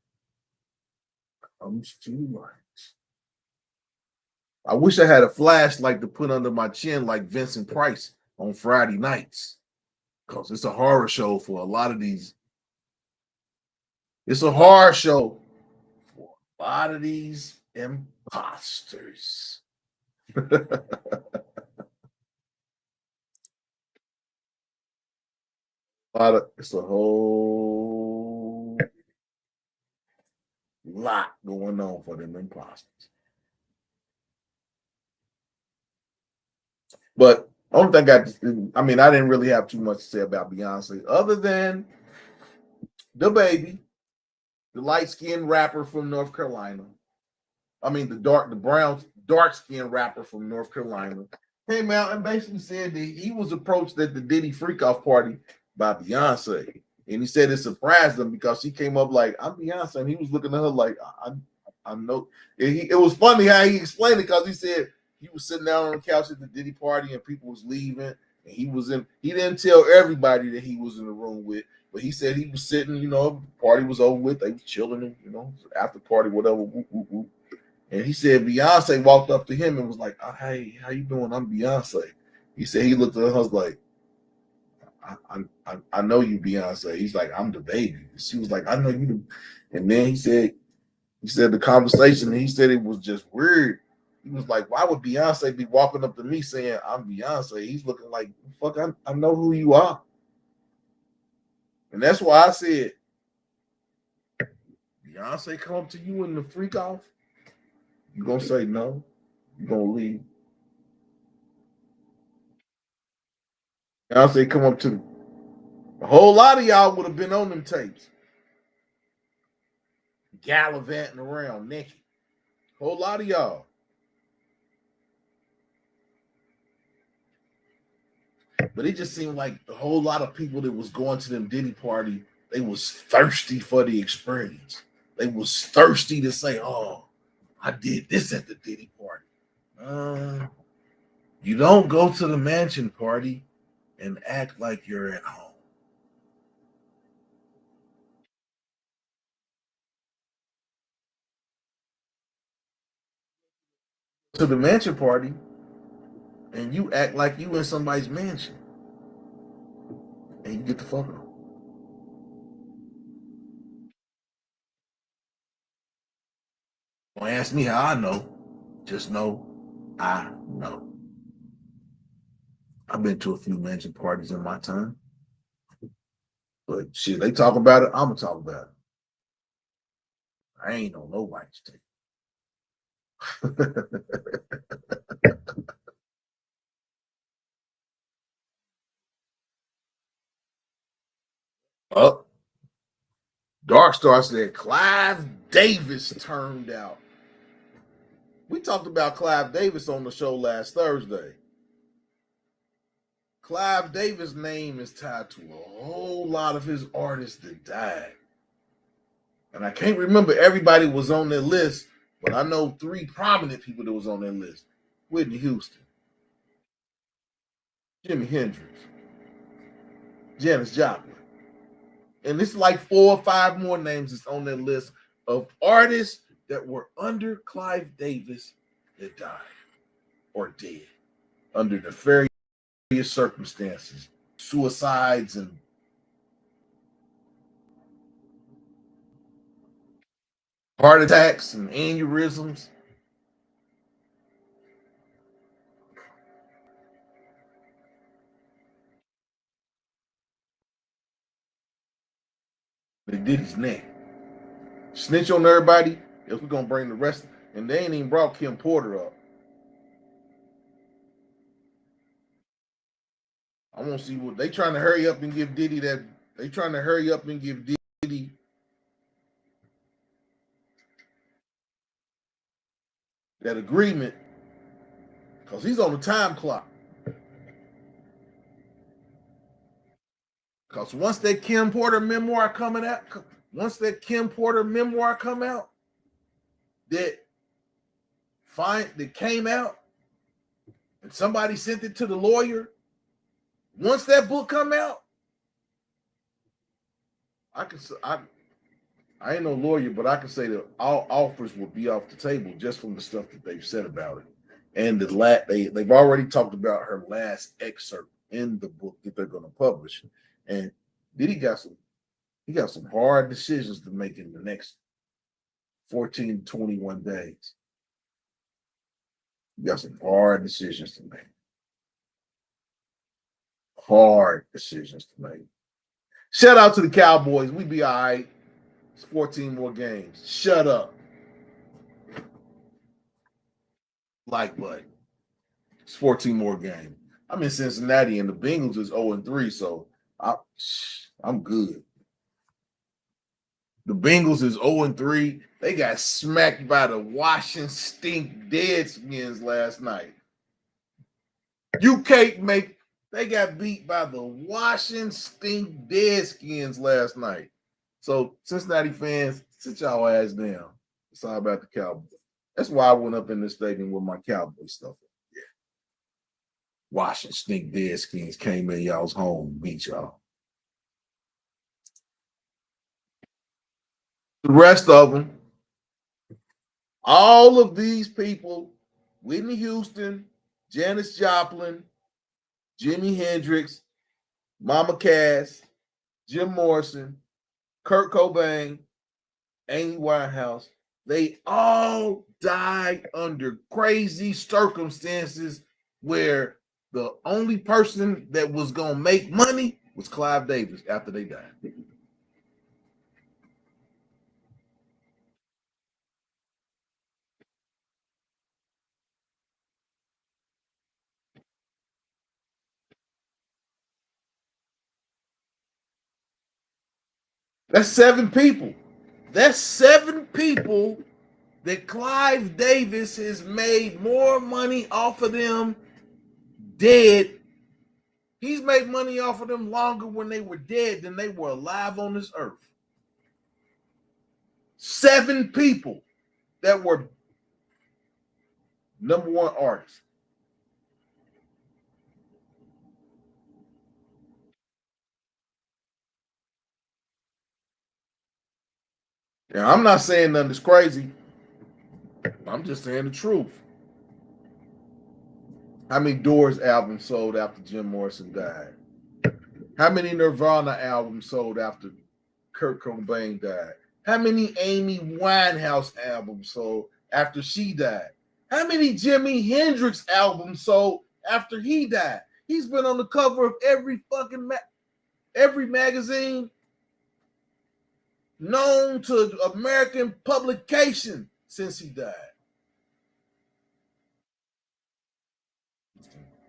A: comes to light. I wish I had a flashlight to put under my chin like Vincent Price on Friday nights, because it's a horror show for a lot of these. It's a horror show for a lot of these imposters. It's a whole lot going on for them imposters. But only thing I didn't really have too much to say about Beyonce, other than the baby, the light-skinned rapper from North Carolina. The brown, dark-skinned rapper from North Carolina came out and basically said that he was approached at the Diddy Freak-Off party by Beyonce. And he said it surprised him because she came up like, I'm Beyonce. And he was looking at her like, I know. It was funny how he explained it, because he said he was sitting down on the couch at the Diddy party and people was leaving. And he didn't tell everybody that he was in the room with, but he said he was sitting, the party was over with. They was chilling, after party, whatever. Whoop, whoop, whoop. And he said Beyonce walked up to him and was like, oh, hey, how you doing? I'm Beyonce. He said he looked at her and was like, I know you, Beyonce. He's like, I'm the baby. She was like, I know you. And then he said the conversation, and he said it was just weird. He was like, why would Beyonce be walking up to me saying I'm Beyonce? He's looking like, fuck, I know who you are. And that's why I said, Beyonce come up to you in the freak off, you gonna say no? You gonna leave? Beyonce come up to a whole lot of y'all would have been on them tapes. gallivanting around naked. Whole lot of y'all. But it just seemed like a whole lot of people that was going to them Diddy party, they was thirsty for the experience. They was thirsty to say, oh, I did this at the Diddy party. You don't go to the mansion party and act like you're at home. To the mansion party and you act like you in somebody's mansion and you get the fuck on. Don't ask me how I know. Just know I know. I've been to a few mansion parties in my time. But shit, they talk about it, I'm gonna talk about it. I ain't on nobody's tape. Oh, Dark Star said Clive Davis turned out. We talked about Clive Davis on the show last Thursday. Clive Davis' name is tied to a whole lot of his artists that died. And I can't remember everybody was on their list, but I know 3 prominent people that was on their list. Whitney Houston, Jimi Hendrix, Janis Joplin. And it's like 4 or 5 more names that's on their list of artists that were under Clive Davis that died or dead under nefarious circumstances, suicides and heart attacks and aneurysms. They did his neck. Snitch on everybody, if we're gonna bring the rest, and they ain't even brought Kim Porter up. I want to see what they trying to hurry up and give Diddy that. They trying to hurry up and give Diddy that agreement because he's on the time clock. Because once that Kim Porter memoir come out, that came out, and somebody sent it to the lawyer. Once that book come out, I ain't no lawyer, but I can say that all offers will be off the table just from the stuff that they've said about it. And they've already talked about her last excerpt in the book that they're going to publish. And Diddy got some hard decisions to make in the next 14 to 21 days. He got some hard decisions to make. Hard decisions to make. Shout out to the Cowboys. We be all right. It's 14 more games. Shut up. Like button. It's 14 more games. I'm in Cincinnati and the Bengals is 0-3, so I'm good. The Bengals is 0-3. They got smacked by the Washington Stink Deadskins last night. You can't make. They got beat by the Washington Stink Deadskins last night. So Cincinnati fans, sit y'all ass down. It's all about the Cowboys. That's why I went up in this stadium with my Cowboy stuff. Yeah. Washington Stink Deadskins came in y'all's home, beat y'all. The rest of them, all of these people, Whitney Houston, Janis Joplin, Jimi Hendrix, Mama Cass, Jim Morrison, Kurt Cobain, Amy Winehouse, they all died under crazy circumstances where the only person that was going to make money was Clive Davis after they died. That's 7 people. That's 7 people that Clive Davis has made more money off of them dead. He's made money off of them longer when they were dead than they were alive on this earth. 7 people that were #1 artists. Now, I'm not saying nothing that's crazy. I'm just saying the truth. How many Doors albums sold after Jim Morrison died? How many Nirvana albums sold after Kurt Cobain died? How many Amy Winehouse albums sold after she died? How many Jimi Hendrix albums sold after he died? He's been on the cover of every fucking every magazine known to American publication since he died.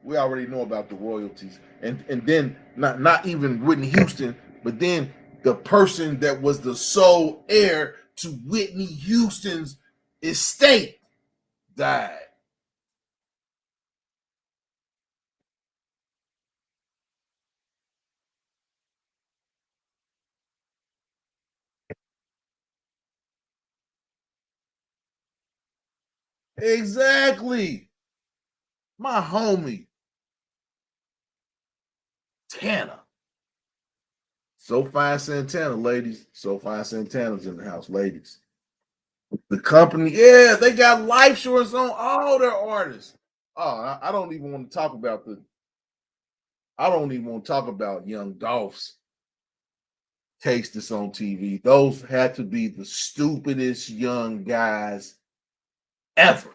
A: We already know about the royalties. And then not even Whitney Houston, but then the person that was the sole heir to Whitney Houston's estate died. Exactly. My homie, Tana. SoFi Santana, ladies. SoFi Santana's in the house, ladies. The company, yeah, they got life insurance on all their artists. Oh, I don't even want to talk about Young Dolph's case that's on TV. Those had to be the stupidest young guys ever.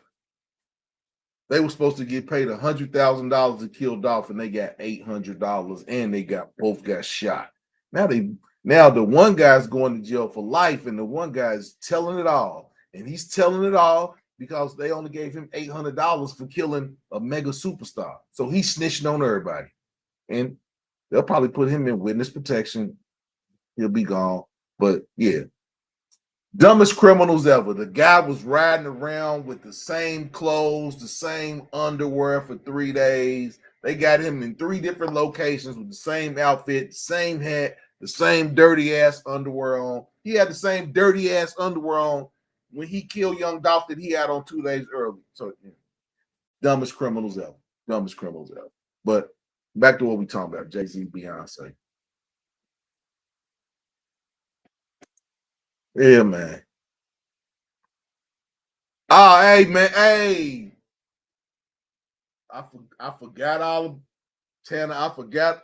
A: They were supposed to get paid $100,000 to kill Dolph, and they got $800, and they both got shot. Now the one guy's going to jail for life, and the one guy's telling it all, and he's telling it all because they only gave him $800 for killing a mega superstar. So he's snitching on everybody, and they'll probably put him in witness protection. He'll be gone, but yeah. Dumbest criminals ever. The guy was riding around with the same clothes, the same underwear for 3 days. They got him in 3 different locations with the same outfit, the same hat, the same dirty ass underwear on. He had the same dirty ass underwear on when he killed Young Dolph that he had on 2 days early. So, yeah. Dumbest criminals ever. Dumbest criminals ever. But back to what we talking about, Jay-Z, Beyonce. Yeah, man. Oh, hey, man. Hey. I forgot all of Tanner. I forgot.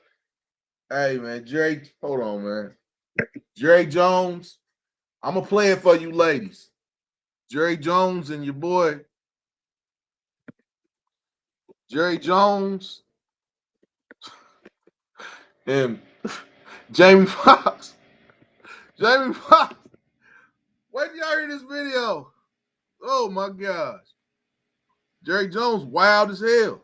A: Hey, man. Jerry, hold on, man. Jerry Jones. I'm going to play it for you ladies. Jerry Jones and your boy. Jerry Jones and Jamie Foxx. Jamie Foxx. Wait till y'all hear this video. Oh my gosh. Jerry Jones wild as hell.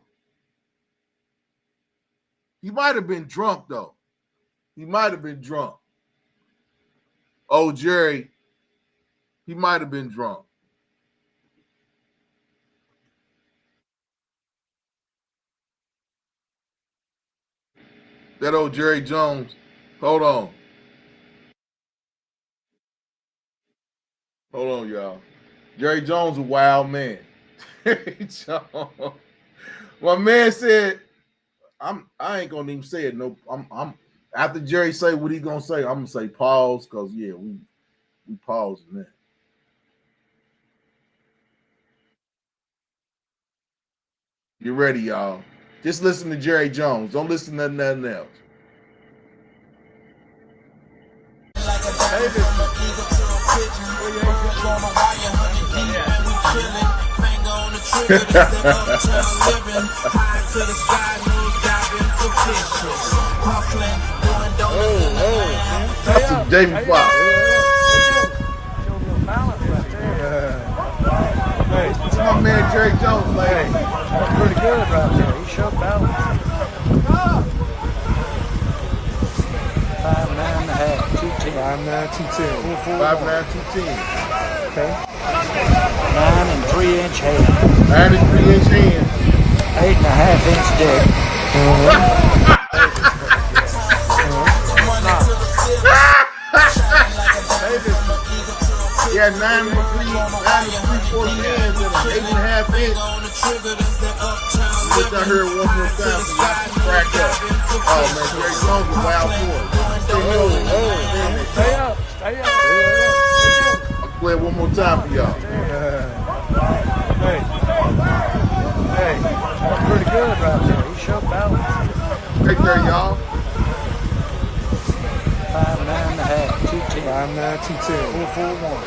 A: He might have been drunk though. He might have been drunk. Oh, Jerry, he might have been drunk. That old Jerry Jones. Hold on. Hold on, y'all. Jerry Jones a wild man. Jerry Jones. My man said, I ain't gonna even say it. No, I'm after Jerry say what he gonna say, I'm gonna say pause, because yeah, we pausing that. You ready, y'all? Just listen to Jerry Jones. Don't listen to nothing else. That's Jamie Foxx. Hey, my man Jerry Jones, man.
D: That's pretty good right there. He showed balance. 5'9.5", 210. 5'9", 210.
A: 5'9", 210.
D: Okay. 9 and 3-inch head.
A: 9 and 3-inch hands.
D: 8.5-inch dick.
A: Yeah, 9 and 3/4 hands and 8.5 inch. Which I heard one more time so y'all can crack up. Oh man, Jerry Jones was wild boy.
D: Stay up. Stay up.
A: I'm playing one more time for y'all.
D: Hey, that's pretty good right there. He shoved out.
A: Right there, y'all.
D: 5'9.5", 210. 5'9", 210. 441.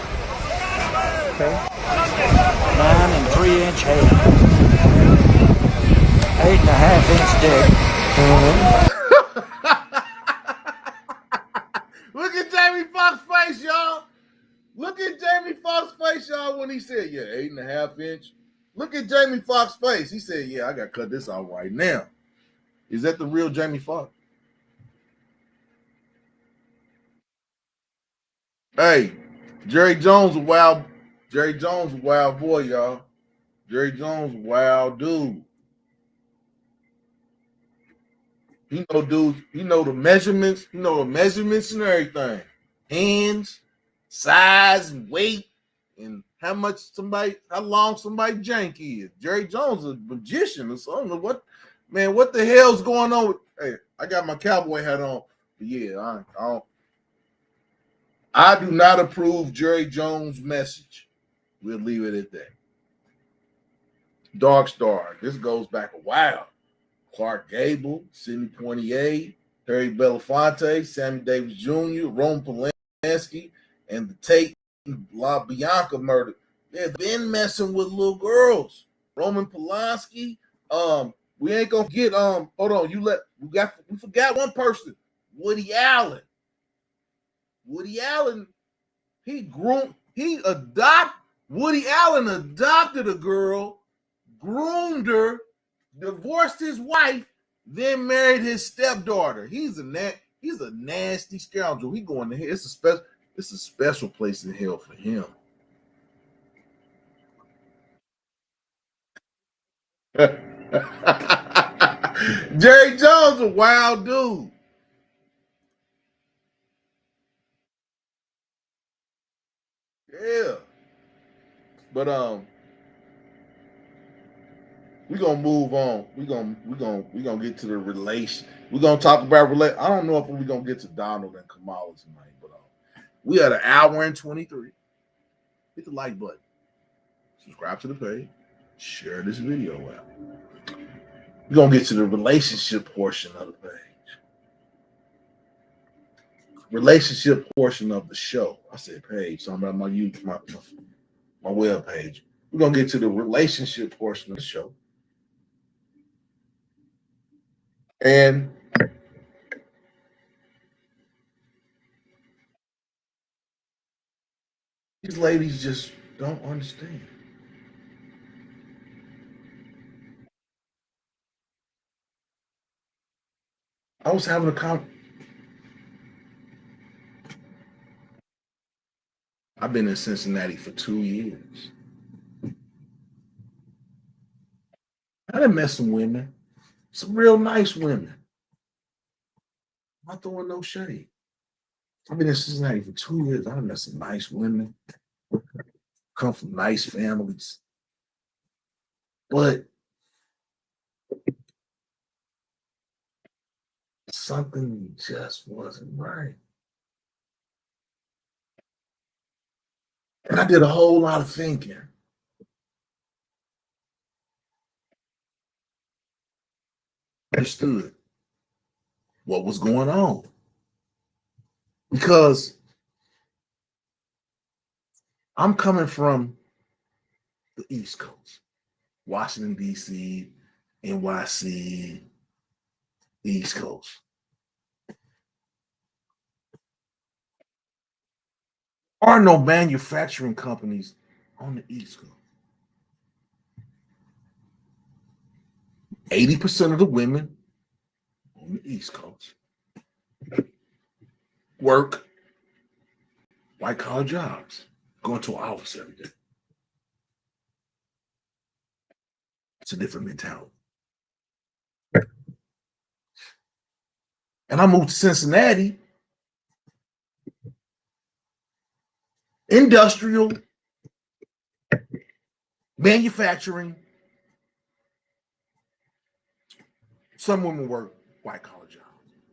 D: Okay. 9 and 3-inch head. 8.5-inch dick.
A: Look at Jamie Foxx's face, y'all. Look at Jamie Foxx's face, y'all, when he said, yeah, 8.5 inch. Look at Jamie Foxx's face. He said, yeah, I got to cut this out right now. Is that the real Jamie Foxx? Hey, Jerry Jones a wild boy, y'all. Jerry Jones, wild dude. He know the measurements, and everything. Hands, size, and weight, and how long somebody jank is. Jerry Jones is a magician or something. What the hell's going on? Hey, I got my cowboy hat on. But yeah, I do not approve Jerry Jones' message. We'll leave it at that. Dark Star. This goes back a while. Clark Gable, Sidney Poitier, Harry Belafonte, Sammy Davis Jr., Roman Polanski, and the Tate LaBianca murder. They've been messing with little girls. Roman Polanski. We ain't gonna get hold on. We forgot one person. Woody Allen. Woody Allen adopted a girl, groomed her, divorced his wife, then married his stepdaughter. He's a nasty scoundrel. He going to hell. It's a special place in hell for him. Jerry Jones a wild dude. Yeah. But we're gonna move on. We're gonna get to the relation. We're gonna talk about relation. I don't know if we're gonna get to Donald and Kamala tonight, but we had an hour and 23. Hit the like button, subscribe to the page, share this video out. We're gonna get to the relationship portion of the page. Relationship portion of the show. I said page, so I'm about my web page. We're gonna get to the relationship portion of the show. And these ladies just don't understand. I was having a conversation. I've been in Cincinnati for 2 years. I done met some women, some real nice women. I'm not throwing no shade. I've been in Cincinnati for 2 years. I done met some nice women, come from nice families. But something just wasn't right. And I did a whole lot of thinking. Understood what was going on. Because I'm coming from the East Coast, Washington, D.C., NYC, the East Coast. There are no manufacturing companies on the East Coast. 80% of the women on the East Coast work white collar jobs, going to an office every day. It's a different mentality. And I moved to Cincinnati, industrial, manufacturing. Some women work white collar jobs,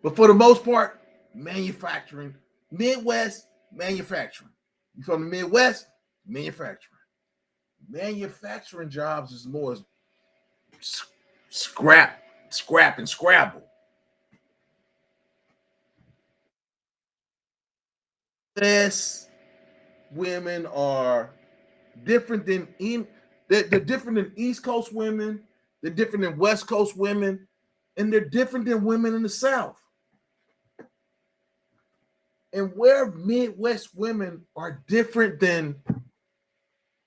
A: but for the most part, manufacturing, Midwest, manufacturing. You from the Midwest, manufacturing. Manufacturing jobs is more scrap and scrabble. Yes, women are different than they're different than East Coast women, they're different than West Coast women, and they're different than women in the South. And where Midwest women are different than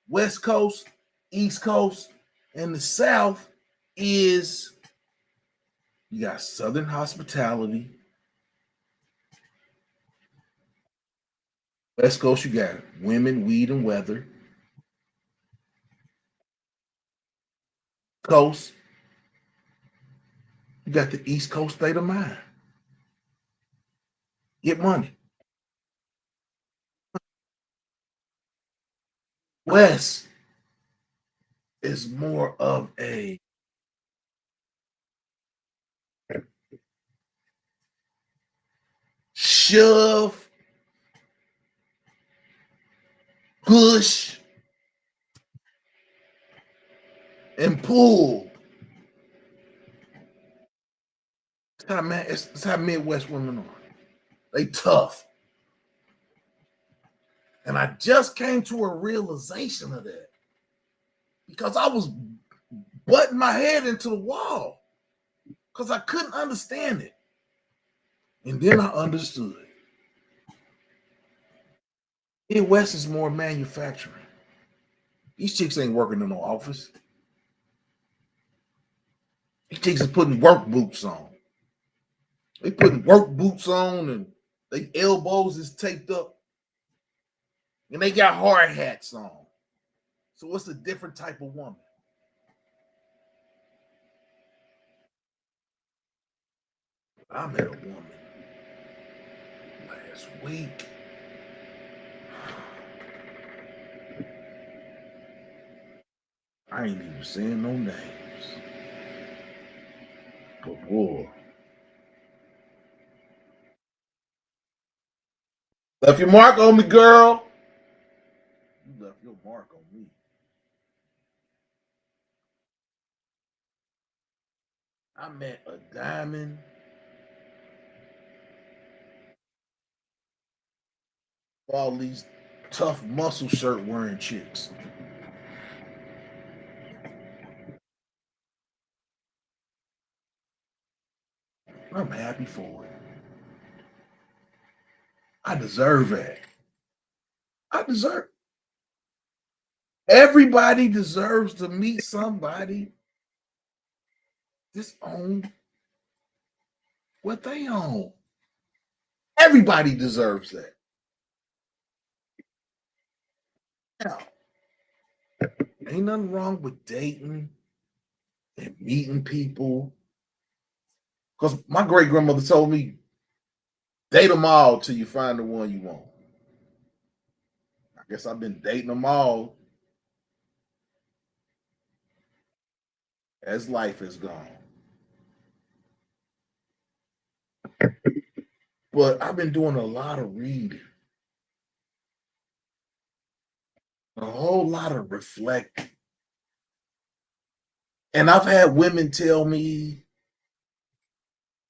A: West Coast, East Coast, and the South is you got Southern hospitality. West Coast, you got women, weed, and weather. Coast, you got the East Coast state of mind. Get money. West is more of a shove, push, and pull. It's how Midwest women are. They tough. And I just came to a realization of that because I was butting my head into the wall because I couldn't understand it. And then I understood. Midwest is more manufacturing. These chicks ain't working in no office. These chicks is putting work boots on. They putting work boots on and their elbows is taped up. And they got hard hats on. So it's a different type of woman. I met a woman last week. I ain't even saying no names. But boy. Left your mark on me, girl. You left your mark on me. I met a diamond. All these tough muscle shirt wearing chicks. I'm happy for it. I deserve that. I deserve. Everybody deserves to meet somebody that's on what they own. Everybody deserves that. Now, ain't nothing wrong with dating and meeting people. Because my great grandmother told me, date them all till you find the one you want. I guess I've been dating them all as life has gone. But I've been doing a lot of reading, a whole lot of reflecting. And I've had women tell me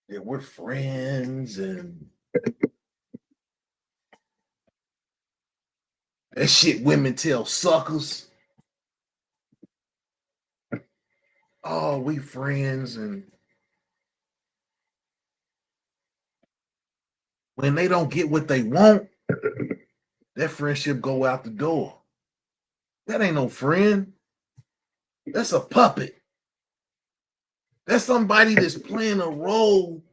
A: that we're friends and that shit women tell suckers. Oh, we friends, and when they don't get what they want, that friendship go out the door. That ain't no friend. That's a puppet. That's somebody that's playing a role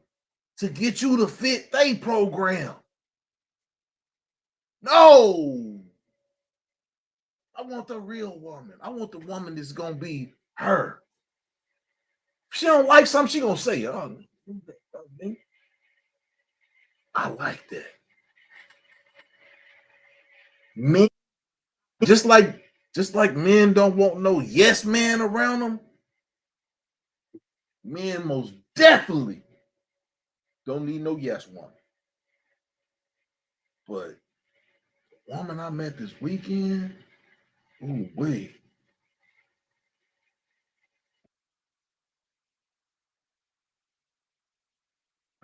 A: to get you to fit their program. No. I want the real woman. I want the woman that's gonna be her. If she don't like something, she gonna say, "Oh, I like that." Men, just like men don't want no yes man around them. Men most definitely don't need no yes woman. But the woman I met this weekend, ooh wait.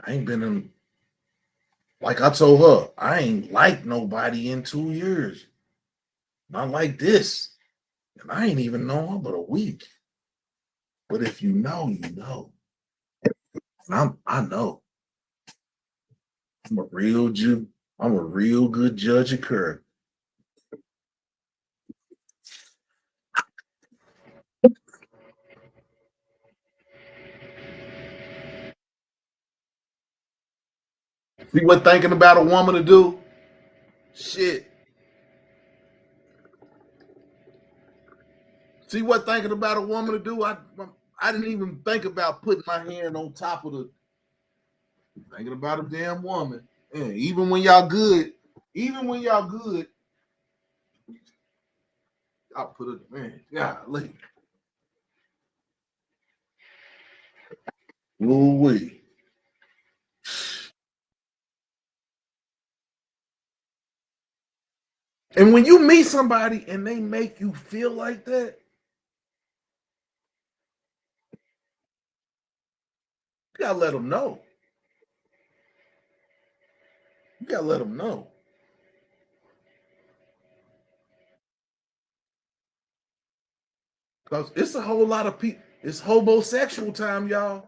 A: I ain't been in, like I told her, I ain't like nobody in 2 years. Not like this. And I ain't even know her but a week. But if you know, you know. And I know. I'm a real Jew. I'm a real good judge of character. See what thinking about a woman to do? Shit. See what thinking about a woman to do? I didn't even think about putting my hand on top of the thinking about a damn woman. Yeah, even when y'all good, I'll put it, man. Golly. Ooh-wee. And when you meet somebody and they make you feel like that, you gotta let them know. You gotta let them know. Because it's a whole lot of people. It's homosexual time, y'all.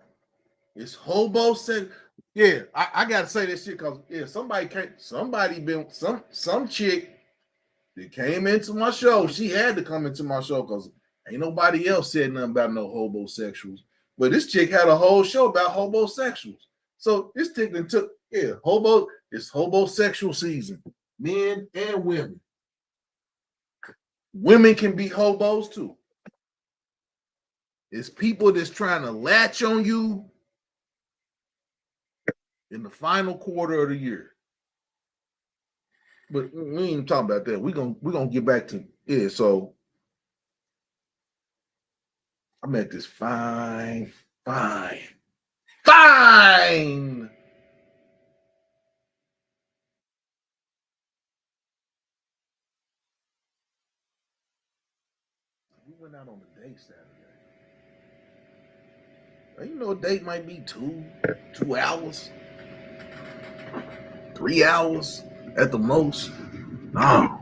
A: It's homosexual. Yeah, I gotta say this shit because somebody been some chick that came into my show. She had to come into my show because ain't nobody else said nothing about no homosexuals. But this chick had a whole show about homosexuals. So this chick then took, it's homosexual season. Men and women. Women can be hobos too. It's people that's trying to latch on you in the final quarter of the year. But we ain't talking about that. We're gonna get back to so I met this fine. We went out on a date Saturday. You know, a date might be 2 hours, 3 hours at the most. No.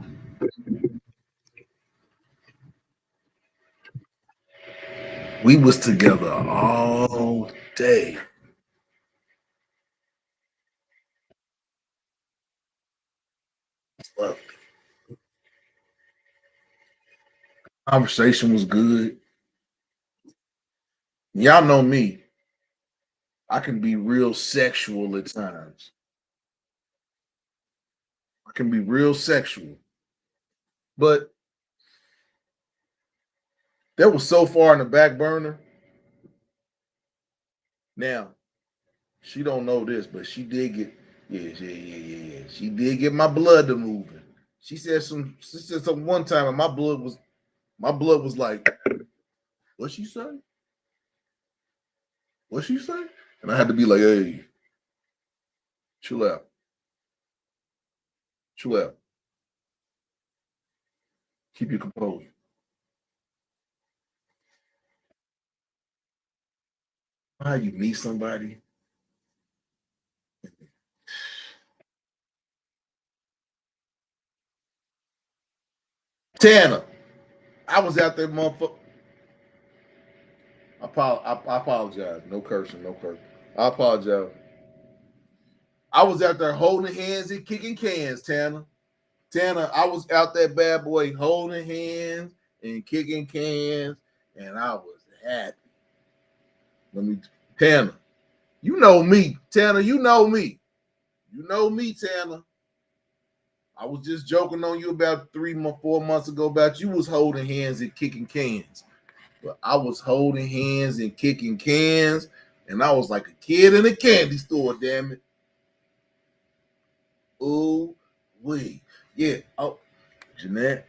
A: We was together all day. Lovely. Conversation was good. Y'all know me. I can be real sexual at times. I can be real sexual. But that was so far in the back burner. Now, she don't know this, but she did get, yeah. She did get my blood to moving. She said something one time, and my blood was like, what she say? What she say? And I had to be like, hey, chill out. Chill out. Keep your composure. How you meet somebody? Tanner, I was out there, motherfucker. I apologize. No cursing, no cursing. I apologize. I was out there holding hands and kicking cans, Tanner. Tanner, I was out that bad boy holding hands and kicking cans, and I was happy. Tanner, you know me. Tanner, you know me. You know me, Tanner. I was just joking on you about 4 months ago about you was holding hands and kicking cans. But I was holding hands and kicking cans, and I was like a kid in a candy store, damn it. Ooh, wee. Yeah. Oh, Jeanette,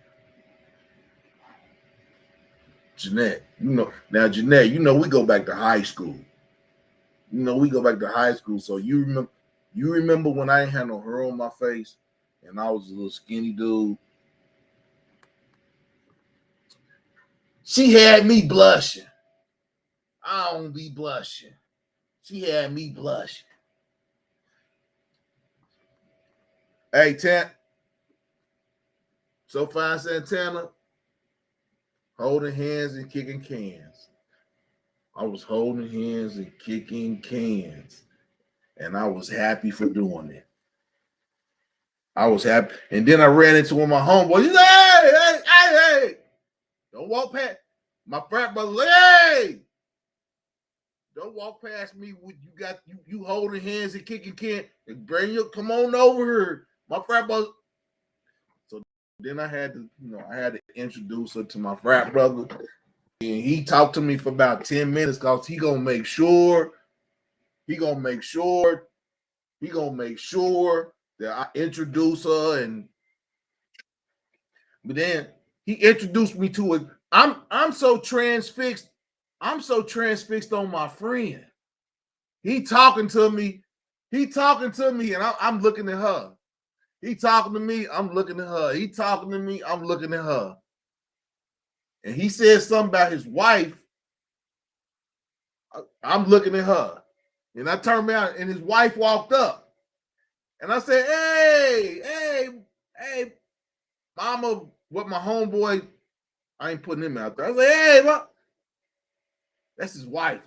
A: you know, now Jeanette, you know we go back to high school. You know, we go back to high school. So you remember when I ain't had no hair on my face and I was a little skinny dude? She had me blushing. I don't be blushing. She had me blushing. Hey, So Fine Santana, holding hands and kicking cans. I was holding hands and kicking cans, and I was happy for doing it. I was happy. And then I ran into one of my homeboys. He said, hey, don't walk past. My frat brother, like, hey, don't walk past me with you holding hands and kicking cans. And come on over here. My frat brother. So then I had to introduce her to my frat brother. And he talked to me for about 10 minutes because he gonna make sure that I introduce her. But then he introduced me to it. I'm so transfixed on my friend. He talking to me, and I'm looking at her. He talking to me, I'm looking at her. He talking to me, I'm looking at her. And he said something about his wife. I'm looking at her. And I turned around and his wife walked up. And I said, hey, mama, what my homeboy, I ain't putting him out there. I was like, hey, what? That's his wife.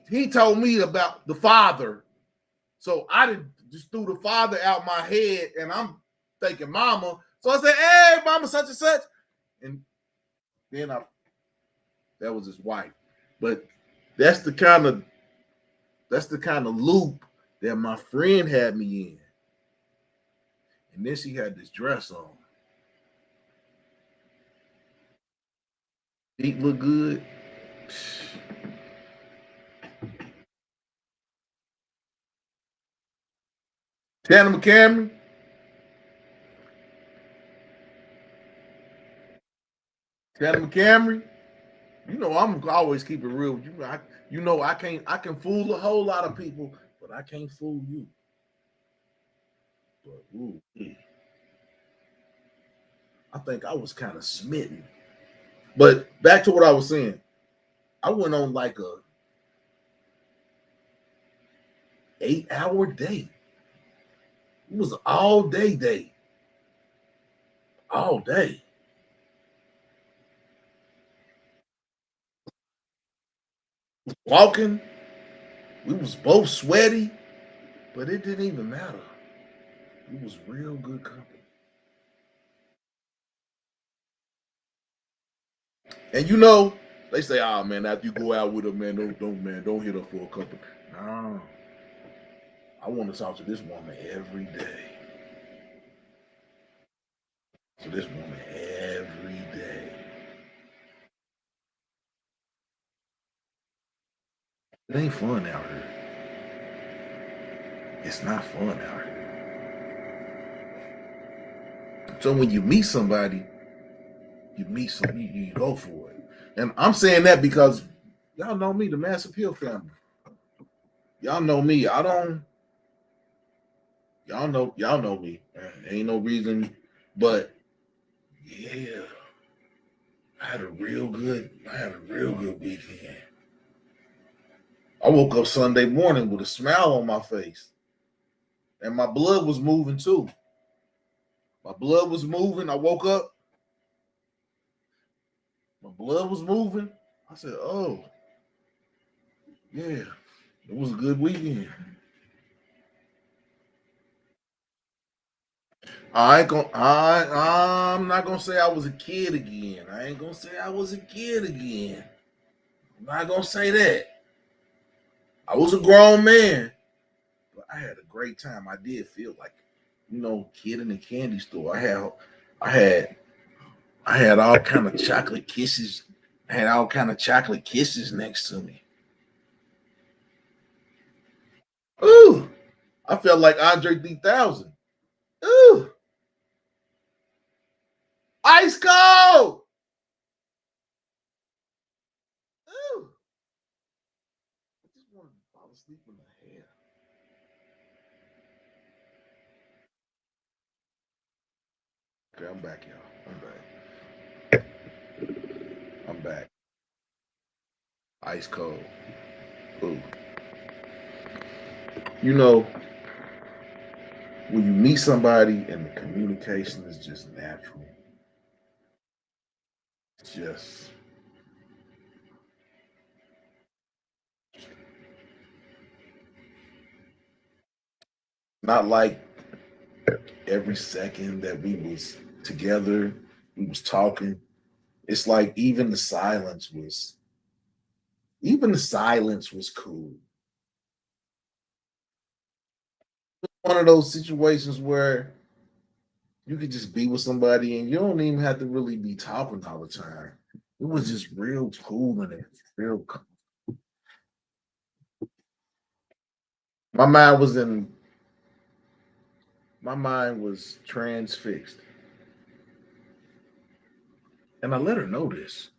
A: He told me about the father. So I just threw the father out my head and I'm thinking mama. So I said, hey, mama, such and such. And then that was his wife. But that's the kind of loop that my friend had me in. And then she had this dress on. Feet look good. Tana McCameron. You know I'm always keep it real. I can fool a whole lot of people, but I can't fool you. But I think I was kind of smitten. But back to what I was saying. I went on like a 8-hour date. It was an all-day date. All day. Walking. We was both sweaty, but it didn't even matter. It was real good company. And you know, they say, oh man, after you go out with her, man, don't hit her for a couple. No. I want to talk to this woman every day. To this woman every day. It ain't fun out here. It's not fun out here. So when you meet somebody, you go for it. And I'm saying that because y'all know me, the Mass Appeal family. Y'all know me. Y'all know me. Ain't no reason, but yeah, I had a real good weekend. I woke up Sunday morning with a smile on my face. And my blood was moving too. My blood was moving. I woke up. My blood was moving. I said, oh, yeah, it was a good weekend. I'm not gonna say I was a kid again. I ain't gonna say I was a kid again. I'm not gonna say that. I was a grown man, but I had a great time. I did feel like kid in the candy store. I had all kind of chocolate kisses. I had all kind of chocolate kisses next to me. Ooh, I felt like Andre 3000. Ooh, ice cold. Ooh, I just wanted to fall asleep in the hair. Okay, I'm back, y'all. I'm back. Ice cold. Ooh. When you meet somebody and the communication is just natural, it's just not like every second that we was together, we was talking. It's like even the silence was cool. One of those situations where you could just be with somebody and you don't even have to really be talking all the time. It was just real cool and it real. My mind was in. My mind was transfixed, and I let her know this.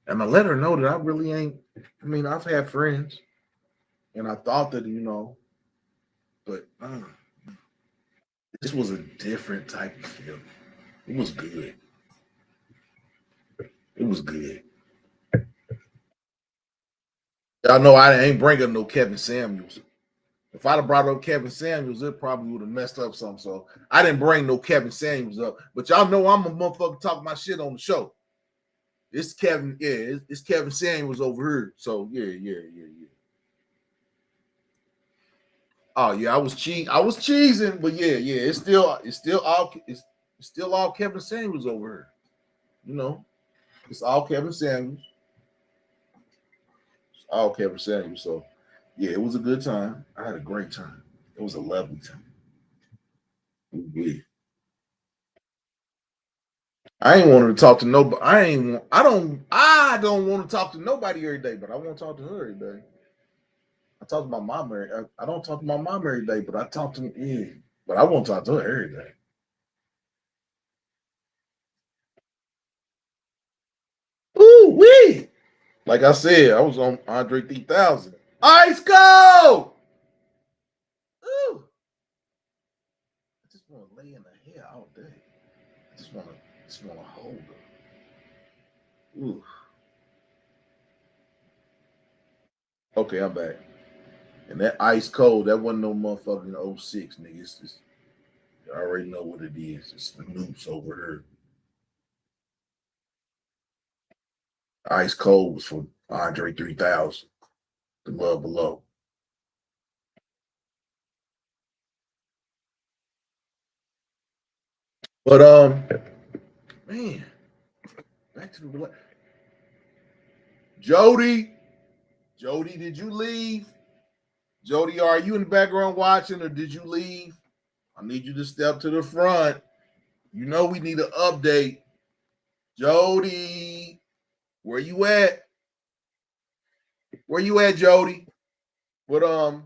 A: And I let her know that I really ain't. I mean, I've had friends, and I thought that but this was a different type of feeling. It was good. It was good. Y'all know I ain't bringing no Kevin Samuels. If I'd have brought up Kevin Samuels, it probably would have messed up something. So I didn't bring no Kevin Samuels up. But y'all know I'm a motherfucker talking my shit on the show. It's Kevin, yeah, it's Kevin Samuels over here. So yeah. Oh yeah, I was cheesing, but yeah, it's still all Kevin Samuels over here. It's all Kevin Samuels. It's all Kevin Samuels. So yeah, it was a good time. I had a great time. It was a lovely time. Yeah. I ain't wanted to talk to nobody. I don't want to talk to nobody every day, but I want to talk to her every day. I talk to my mom I don't talk to my mom every day, but I talk to yeah. But I won't talk to her every day. Ooh wee! Like I said, I was on Andre 3000. Ice cold. Ooh! I just want to lay in the hair all day. I just want to hold her. Ooh. Okay, I'm back. And that ice cold, that wasn't no motherfucking 06, nigga. It's just, you already know what it is. It's the noose over here. Ice cold was from Andre 3000. The love below. But man, back to the Jody. Jody, did you leave? Jody, are you in the background watching or did you leave? I need you to step to the front. You know we need an update. Jody, where you at? Where you at, Jody? But I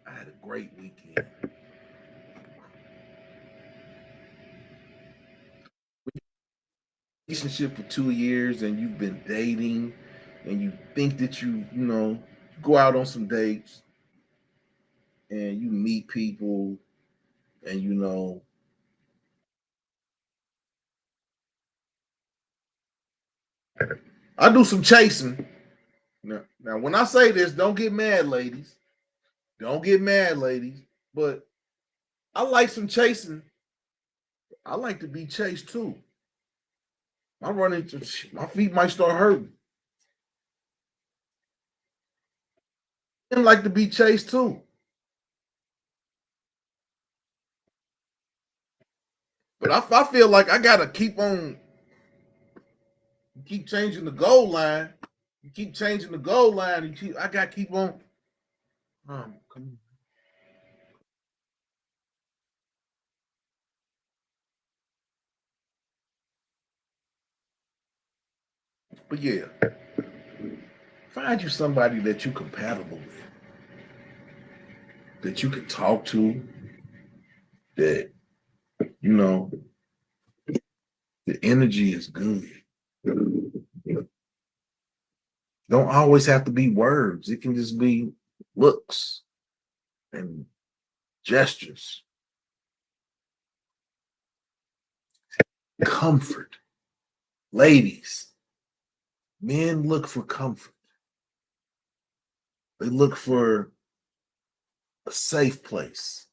A: had a great weekend. Relationship for 2 years and you've been dating and you think that you go out on some dates and you meet people and I do some chasing. Now, when I say this, don't get mad, ladies. Don't get mad, ladies. But I like some chasing. I like to be chased too. I run into my feet might start hurting. I like to be chased too. But I feel like I gotta keep changing the goal line. You keep changing the goal line. I gotta keep on. Come on. But yeah, find you somebody that you compatible with, that you can talk to, that you know the energy is good. Don't always have to be words. It can just be looks and gestures. Comfort. Ladies, men look for comfort. They look for a safe place.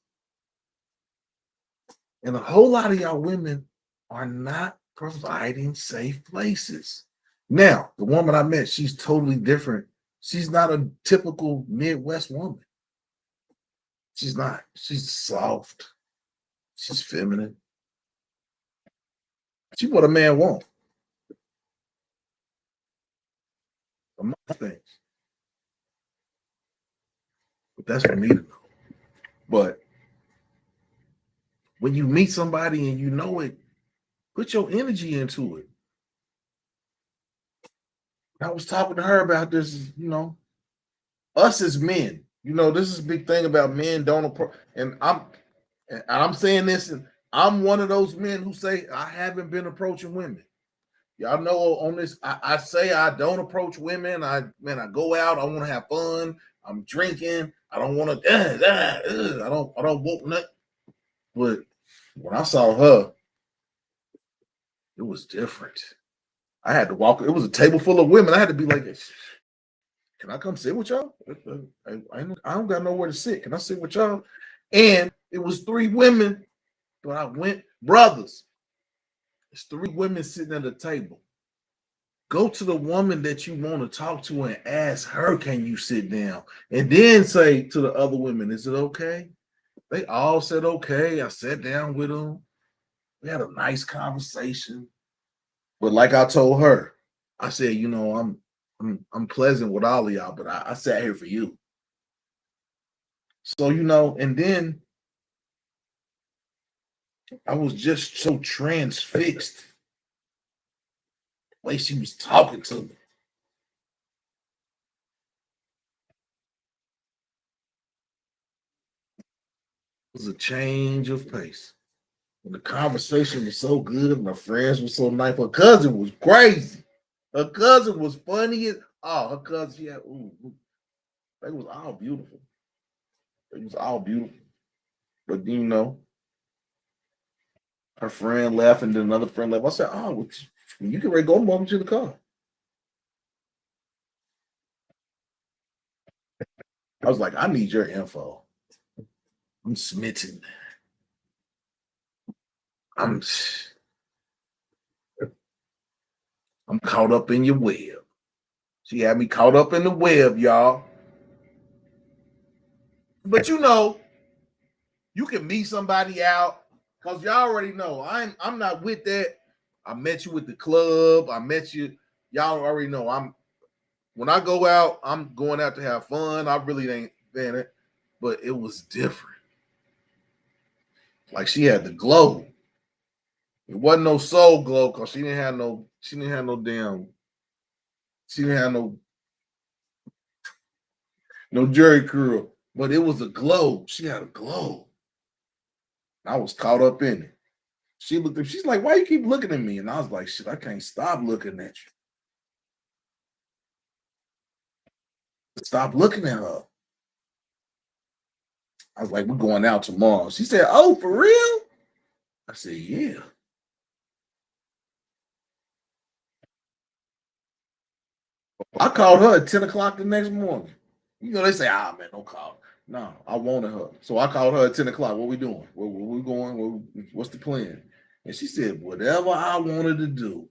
A: And a whole lot of y'all women are not providing safe places. Now, the woman I met, she's totally different. She's not a typical Midwest woman. She's not. She's soft. She's feminine. She's what a man wants. Among things. But that's for me to know. But when you meet somebody and you know it, put your energy into it. I was talking to her about this, us as men. This is a big thing about men don't approach. And I'm saying this, and I'm one of those men who say I haven't been approaching women. Y'all know on this, I say I don't approach women. I go out, I want to have fun. I'm drinking. I don't want to. I don't want nothing. But when I saw her, it was different. I had to walk. It was a table full of women. I had to be like, "Can I come sit with y'all? I don't got nowhere to sit. Can I sit with y'all?" And it was 3 women, but I went, brothers. It's 3 women sitting at a table. Go to the woman that you want to talk to and ask her, "Can you sit down?" And then say to the other women, "Is it okay?" They all said okay. I sat down with them. We had a nice conversation. But like I told her, I said, I'm pleasant with all of y'all, but I sat here for you. So, and then I was just so transfixed the way she was talking to me. It was a change of pace. And the conversation was so good, and my friends were so nice. Her cousin was crazy. Her cousin was funny as her cousin, they was all beautiful. It was all beautiful. But her friend left, and then another friend left. I said, "Oh, you can ready to go over to the car." I was like, "I need your info. I'm smitten. I'm caught up in your web." She had me caught up in the web, y'all. But you can meet somebody out because y'all already know I'm not with that. I met you at the club. I met you. Y'all already know when I go out, I'm going out to have fun. I really ain't been it, but it was different. Like she had the glow. It wasn't no soul glow because she didn't have no Jerry curl, but it was a glow. She had a glow. I was caught up in it. She looked at, she's like, "Why you keep looking at me?" And I was like, "Shit, I can't stop looking at you. Stop looking at her." I was like, "We're going out tomorrow." She said, "Oh, for real?" I said, "Yeah." I called her at 10 o'clock the next morning. They say, man, don't call. No, I wanted her. So I called her at 10 o'clock. "What we doing? Where we going? What's the plan?" And she said, "Whatever I wanted to do."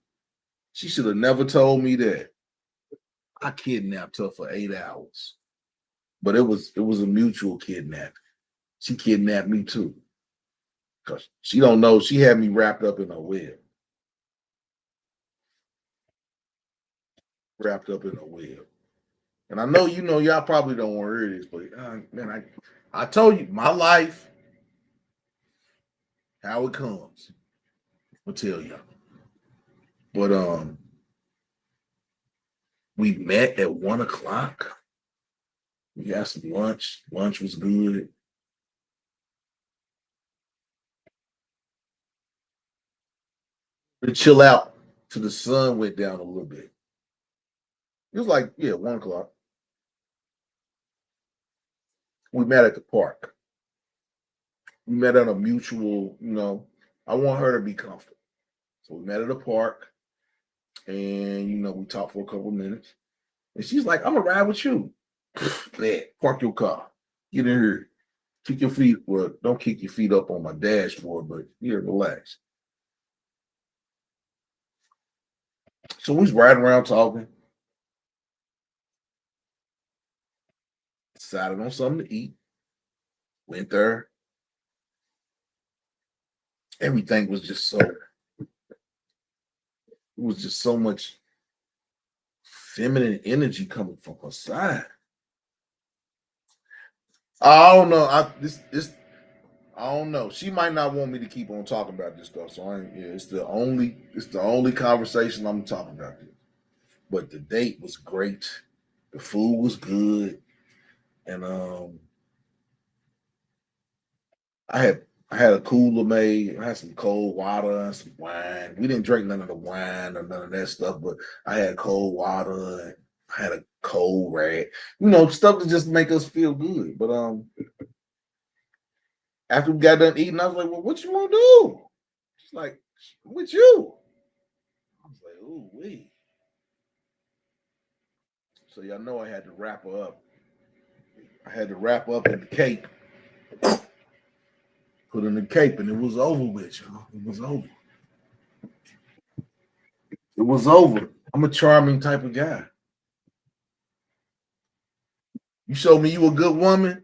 A: She should have never told me that. I kidnapped her for 8 hours. But it was a mutual kidnapping. She kidnapped me too. Because she don't know she had me wrapped up in her web. Wrapped up in a web. And I know y'all probably don't want to hear this, but man, I told you my life, how it comes. I'll tell y'all. But We met at 1 o'clock. We got some lunch. Lunch was good. To chill out till the sun went down a little bit. It was like, 1 o'clock. We met at the park. We met at a mutual, I want her to be comfortable. So we met at a park and, we talked for a couple minutes. And she's like, I'm going to ride with you. Man, park your car. Get in here. Kick your feet. Well, don't kick your feet up on my dashboard, but relax. So we was riding around talking. Decided on something to eat. Went there. Everything was just it was just so much feminine energy coming from her side. I don't know. I don't know. She might not want me to keep on talking about this stuff. So it's the only conversation I'm talking about this. But the date was great. The food was good. And I had a cooler made. I had some cold water and some wine. We didn't drink none of the wine or none of that stuff, but I had cold water and I had a cold rag. Stuff to just make us feel good. But after we got done eating, I was like, well, what you want to do? She's like, with you. I was like, ooh, wee. So y'all know I had to wrap her up. I had to wrap up in the cape. Put in the cape, and it was over with, y'all. It was over. It was over. I'm a charming type of guy. You show me you a good woman.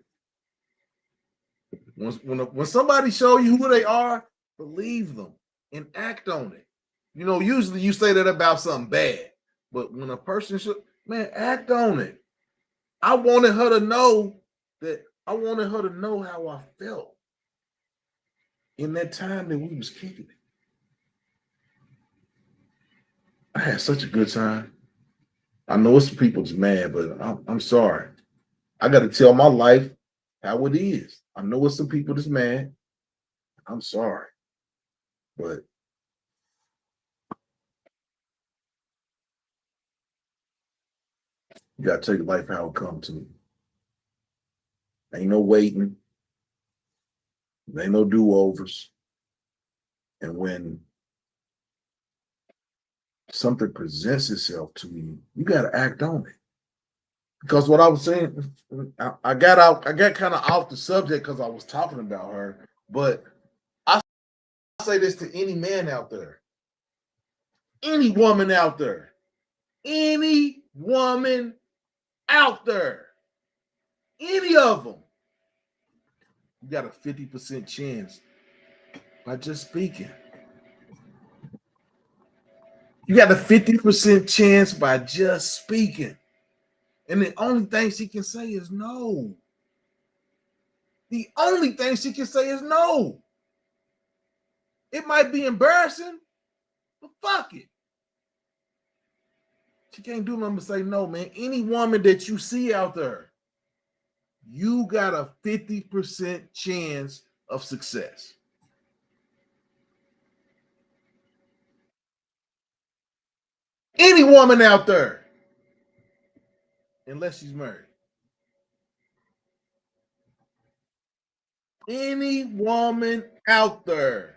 A: When somebody show you who they are, believe them and act on it. Usually you say that about something bad, but when a person act on it. I wanted her to know how I felt in that time that we was kicking it. I had such a good time. I know some people's mad, but I'm sorry. I got to tell my life how it is. I know it's some people that's mad. I'm sorry. But you got to take life how it comes to me. Ain't no waiting. Ain't no do-overs. And when something presents itself to you, you got to act on it. Because what I was saying, I got kind of off the subject because I was talking about her. But I say this to any man out there, any woman out there, any woman out there, any of them, you got a 50% chance by just speaking. You got a 50% chance by just speaking. And the only thing she can say is no. The only thing she can say is no. It might be embarrassing, but fuck it. She can't do nothing but say no, man. Any woman that you see out there, you got a 50% chance of success. Any woman out there, unless she's married. Any woman out there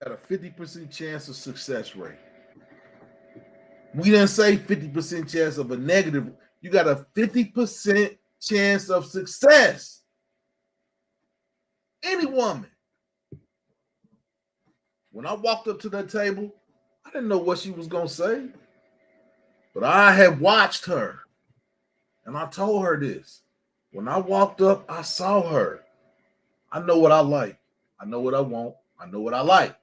A: got a 50% chance of success rate. We didn't say 50% chance of a negative. You got a 50% chance of success. Any woman. When I walked up to that table, I didn't know what she was going to say. But I had watched her. And I told her this. When I walked up, I saw her. I know what I like. I know what I want. I know what I like.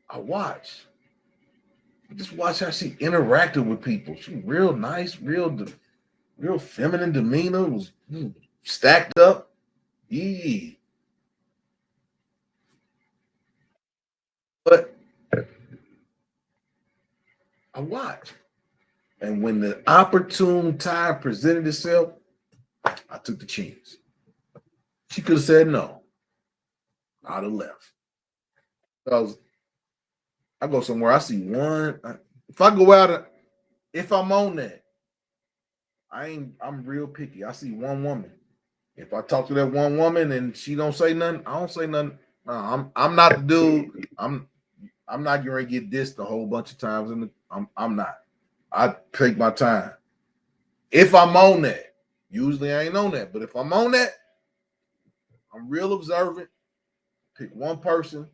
A: I watch. I just watch how she interacted with people. She was real nice, real feminine demeanor. Was stacked up. Yeah. But I watch. And when the opportune time presented itself, I took the chance. She could have said no. I'd have left. Because I go somewhere, I see one. If I go out, if I'm on that, I'm real picky. I see one woman. If I talk to that one woman and she don't say nothing, I don't say nothing. No, I'm not the dude. I'm not going to get dissed a whole bunch of times, and I'm not. I take my time. If I'm on that, usually I ain't on that, but if I'm on that, I'm real observant. Pick one person,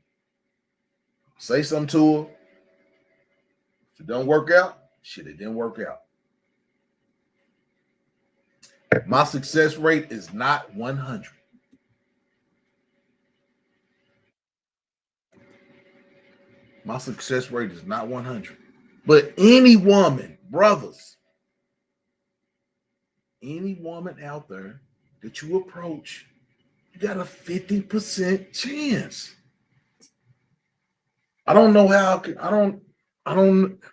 A: say something to her. If it don't work out, shit, it didn't work out. My success rate is not 100. My success rate is not 100. But any woman, brothers, any woman out there that you approach, you got a 50% chance. I don't know how I don't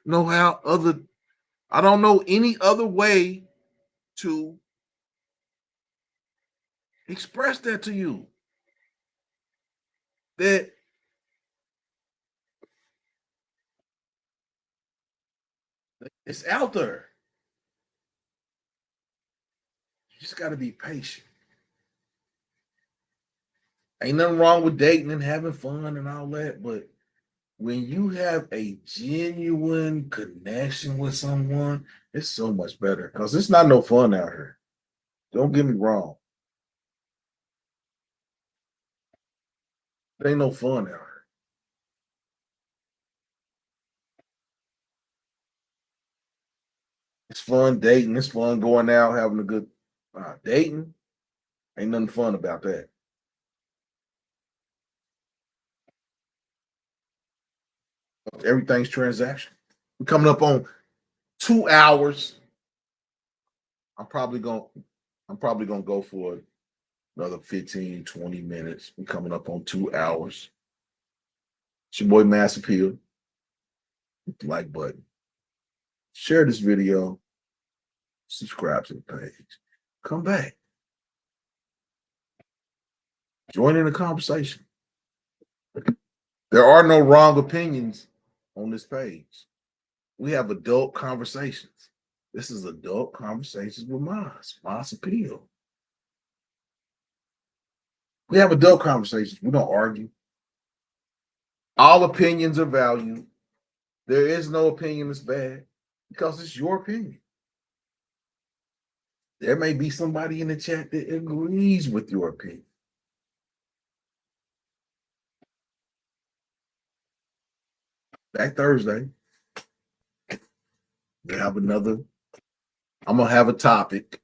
A: know how other I don't know any other way to express that to you. That it's out there. You just got to be patient. Ain't nothing wrong with dating and having fun and all that, but when you have a genuine connection with someone, it's so much better because it's not no fun out here. Don't get me wrong. There ain't no fun out here. It's fun dating. It's fun going out, having a good dating. Ain't nothing fun about that. Everything's transaction. We're coming up on 2 hours. I'm probably gonna go for another 15, 20 minutes. We're coming up on 2 hours. It's your boy Mass Appeal. Hit the like button. Share this video. Subscribe to the page. Come back. Join in the conversation. There are no wrong opinions on this page. We have adult conversations. This is adult conversations with Moss Appeal. We have adult conversations. We don't argue. All opinions are valued. There is no opinion that's bad because it's your opinion. There may be somebody in the chat that agrees with your opinion. Back Thursday, we have another. I'm gonna have a topic,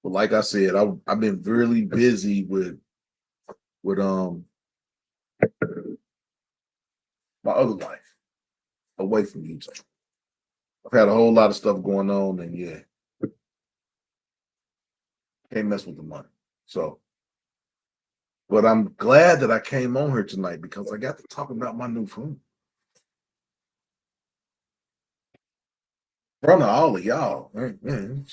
A: but like I said, I've been really busy with my other life away from YouTube. I've had a whole lot of stuff going on, and yeah, can't mess with the money. So, but I'm glad that I came on here tonight because I got to talk about my new phone. In front of all of y'all, man,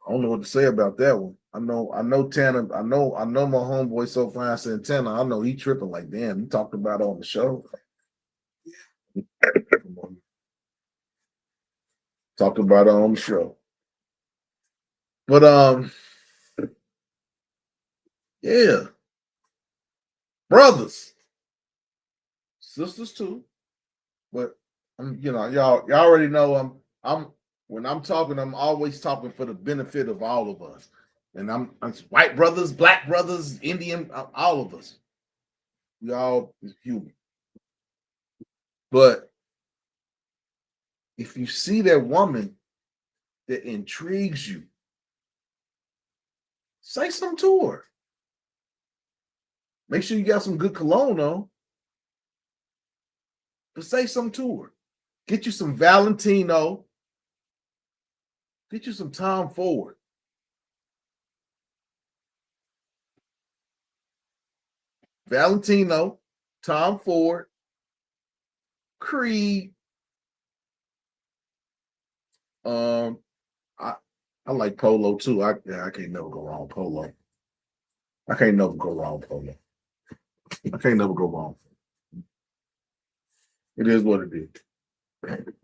A: I don't know what to say about that one. I know Tanner. I know my homeboy so fine Santana. I know he tripping like damn. He talked about it on the show. Talked about it on the show. But yeah, brothers, sisters too. But y'all already know I'm when I'm talking, I'm always talking for the benefit of all of us. And I'm white brothers, black brothers, Indian, all of us. We all is human. But if you see that woman that intrigues you, say something to her. Make sure you got some good cologne on. But say something to her. Get you some Valentino. Get you some Tom Ford. Valentino, Tom Ford, Creed, I like polo too. I can't never go wrong with polo. I can't never go wrong with polo. I can't never go wrong. It is what it is.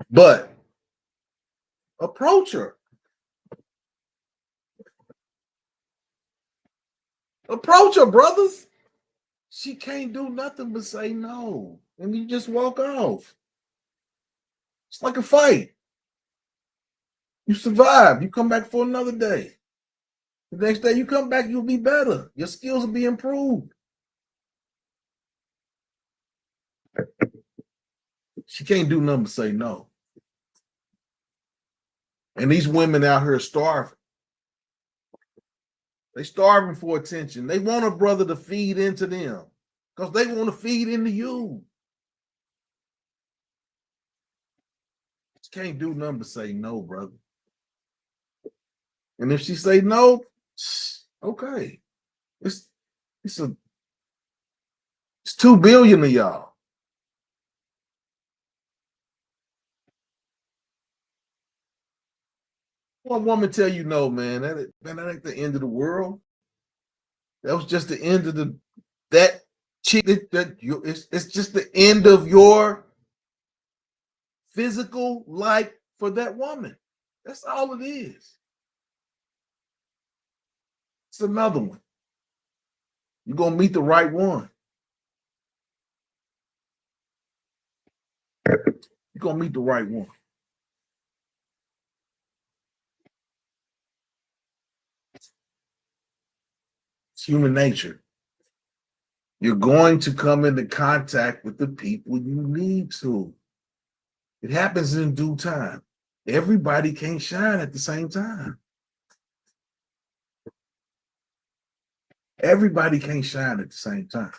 A: But approach her. Approach her, brothers. She can't do nothing but say no. And you just walk off. It's like a fight. You survive. You come back for another day. The next day you come back, you'll be better. Your skills will be improved. She can't do nothing but say no. And these women out here are starving. They starving for attention. They want a brother to feed into them because they want to feed into you. She can't do nothing but say no, brother. And if she say no, okay. It's 2 billion of y'all. One woman tell you no, man. That ain't the end of the world. That was just the end of that chick. It's just the end of your physical life for that woman. That's all it is. It's another one. You're gonna meet the right one. You're gonna meet the right one. It's human nature. You're going to come into contact with the people you need to. It happens in due time. Everybody can't shine at the same time. Everybody can't shine at the same time.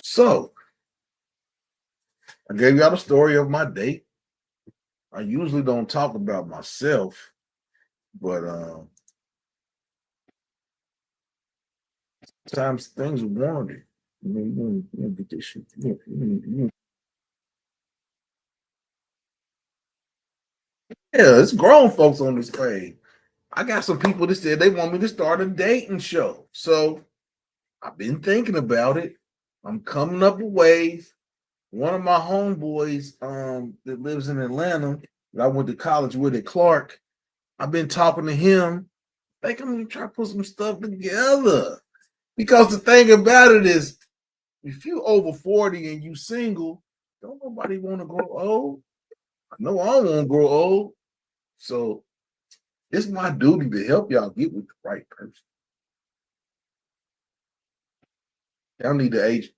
A: So, I gave y'all the story of my date. I usually don't talk about myself, but sometimes things are warranted. You get this shit. Yeah, it's grown folks on this page. I got some people that said they want me to start a dating show. So I've been thinking about it. I'm coming up with ways. One of my homeboys that lives in Atlanta that I went to college with at Clark, I've been talking to him. I think I'm gonna try to put some stuff together. Because the thing about it is, if you over 40 and you single, don't nobody want to grow old. I know I don't want to grow old. So it's my duty to help y'all get with the right person. Y'all need to age,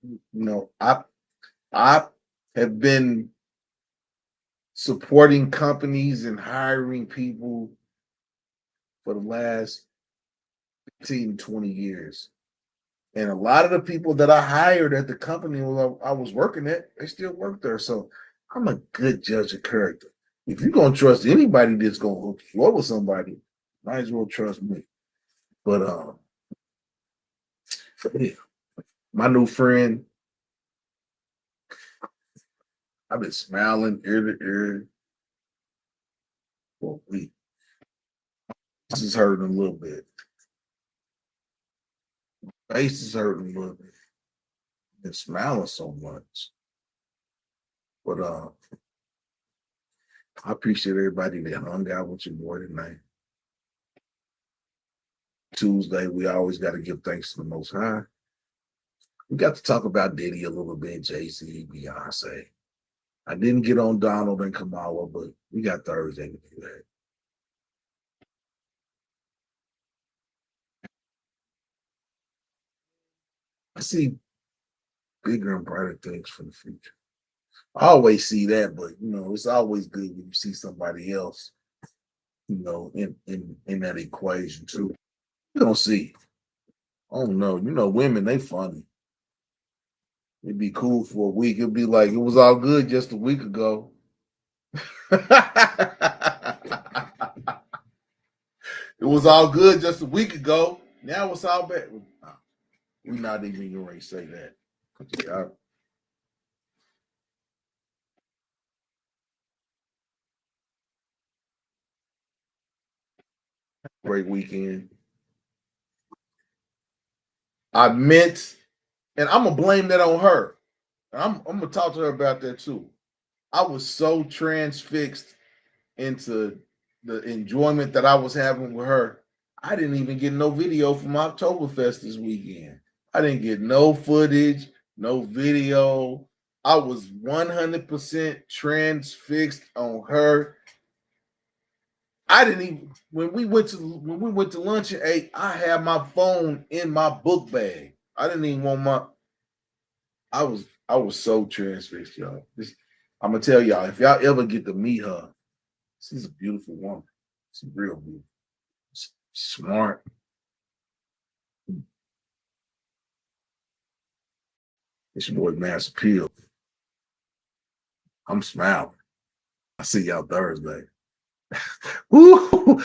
A: I have been supporting companies and hiring people for the last 15, 20 years. And a lot of the people that I hired at the company I was working at, they still work there. So I'm a good judge of character. If you're going to trust anybody that's going to hook you up with somebody, might as well trust me. But yeah, my new friend, I've been smiling ear to ear for a week. This is hurting a little bit. Face is hurting a little bit. Been smiling so much. But I appreciate everybody that hung out with your boy tonight. Tuesday, we always got to give thanks to the Most High. We got to talk about Diddy a little bit, Jay-Z, Beyonce. I didn't get on Donald and Kamala, but we got Thursday to do that. I see bigger and brighter things for the future. I always see that, but it's always good when you see somebody else, in that equation too. You don't see. Oh no, women, they funny. It'd be cool for a week. It'd be like it was all good just a week ago. It was all good just a week ago. Now it's all bad. We're not even going to say that. Yeah. Great weekend. I meant, and I'm gonna blame that on her. I'm gonna talk to her about that too. I was so transfixed into the enjoyment that I was having with her. I didn't even get no video from Oktoberfest this weekend. I didn't get no footage, no video. I was 100% transfixed on her. I didn't even when we went to lunch and ate, I had my phone in my book bag. I didn't even want my I was so transfixed, y'all. I'm gonna tell y'all, if y'all ever get to meet her, she's a beautiful woman. She's real beautiful. Smart. It's your boy Mass Appeal. I'm smiling. I see y'all Thursday. Woo!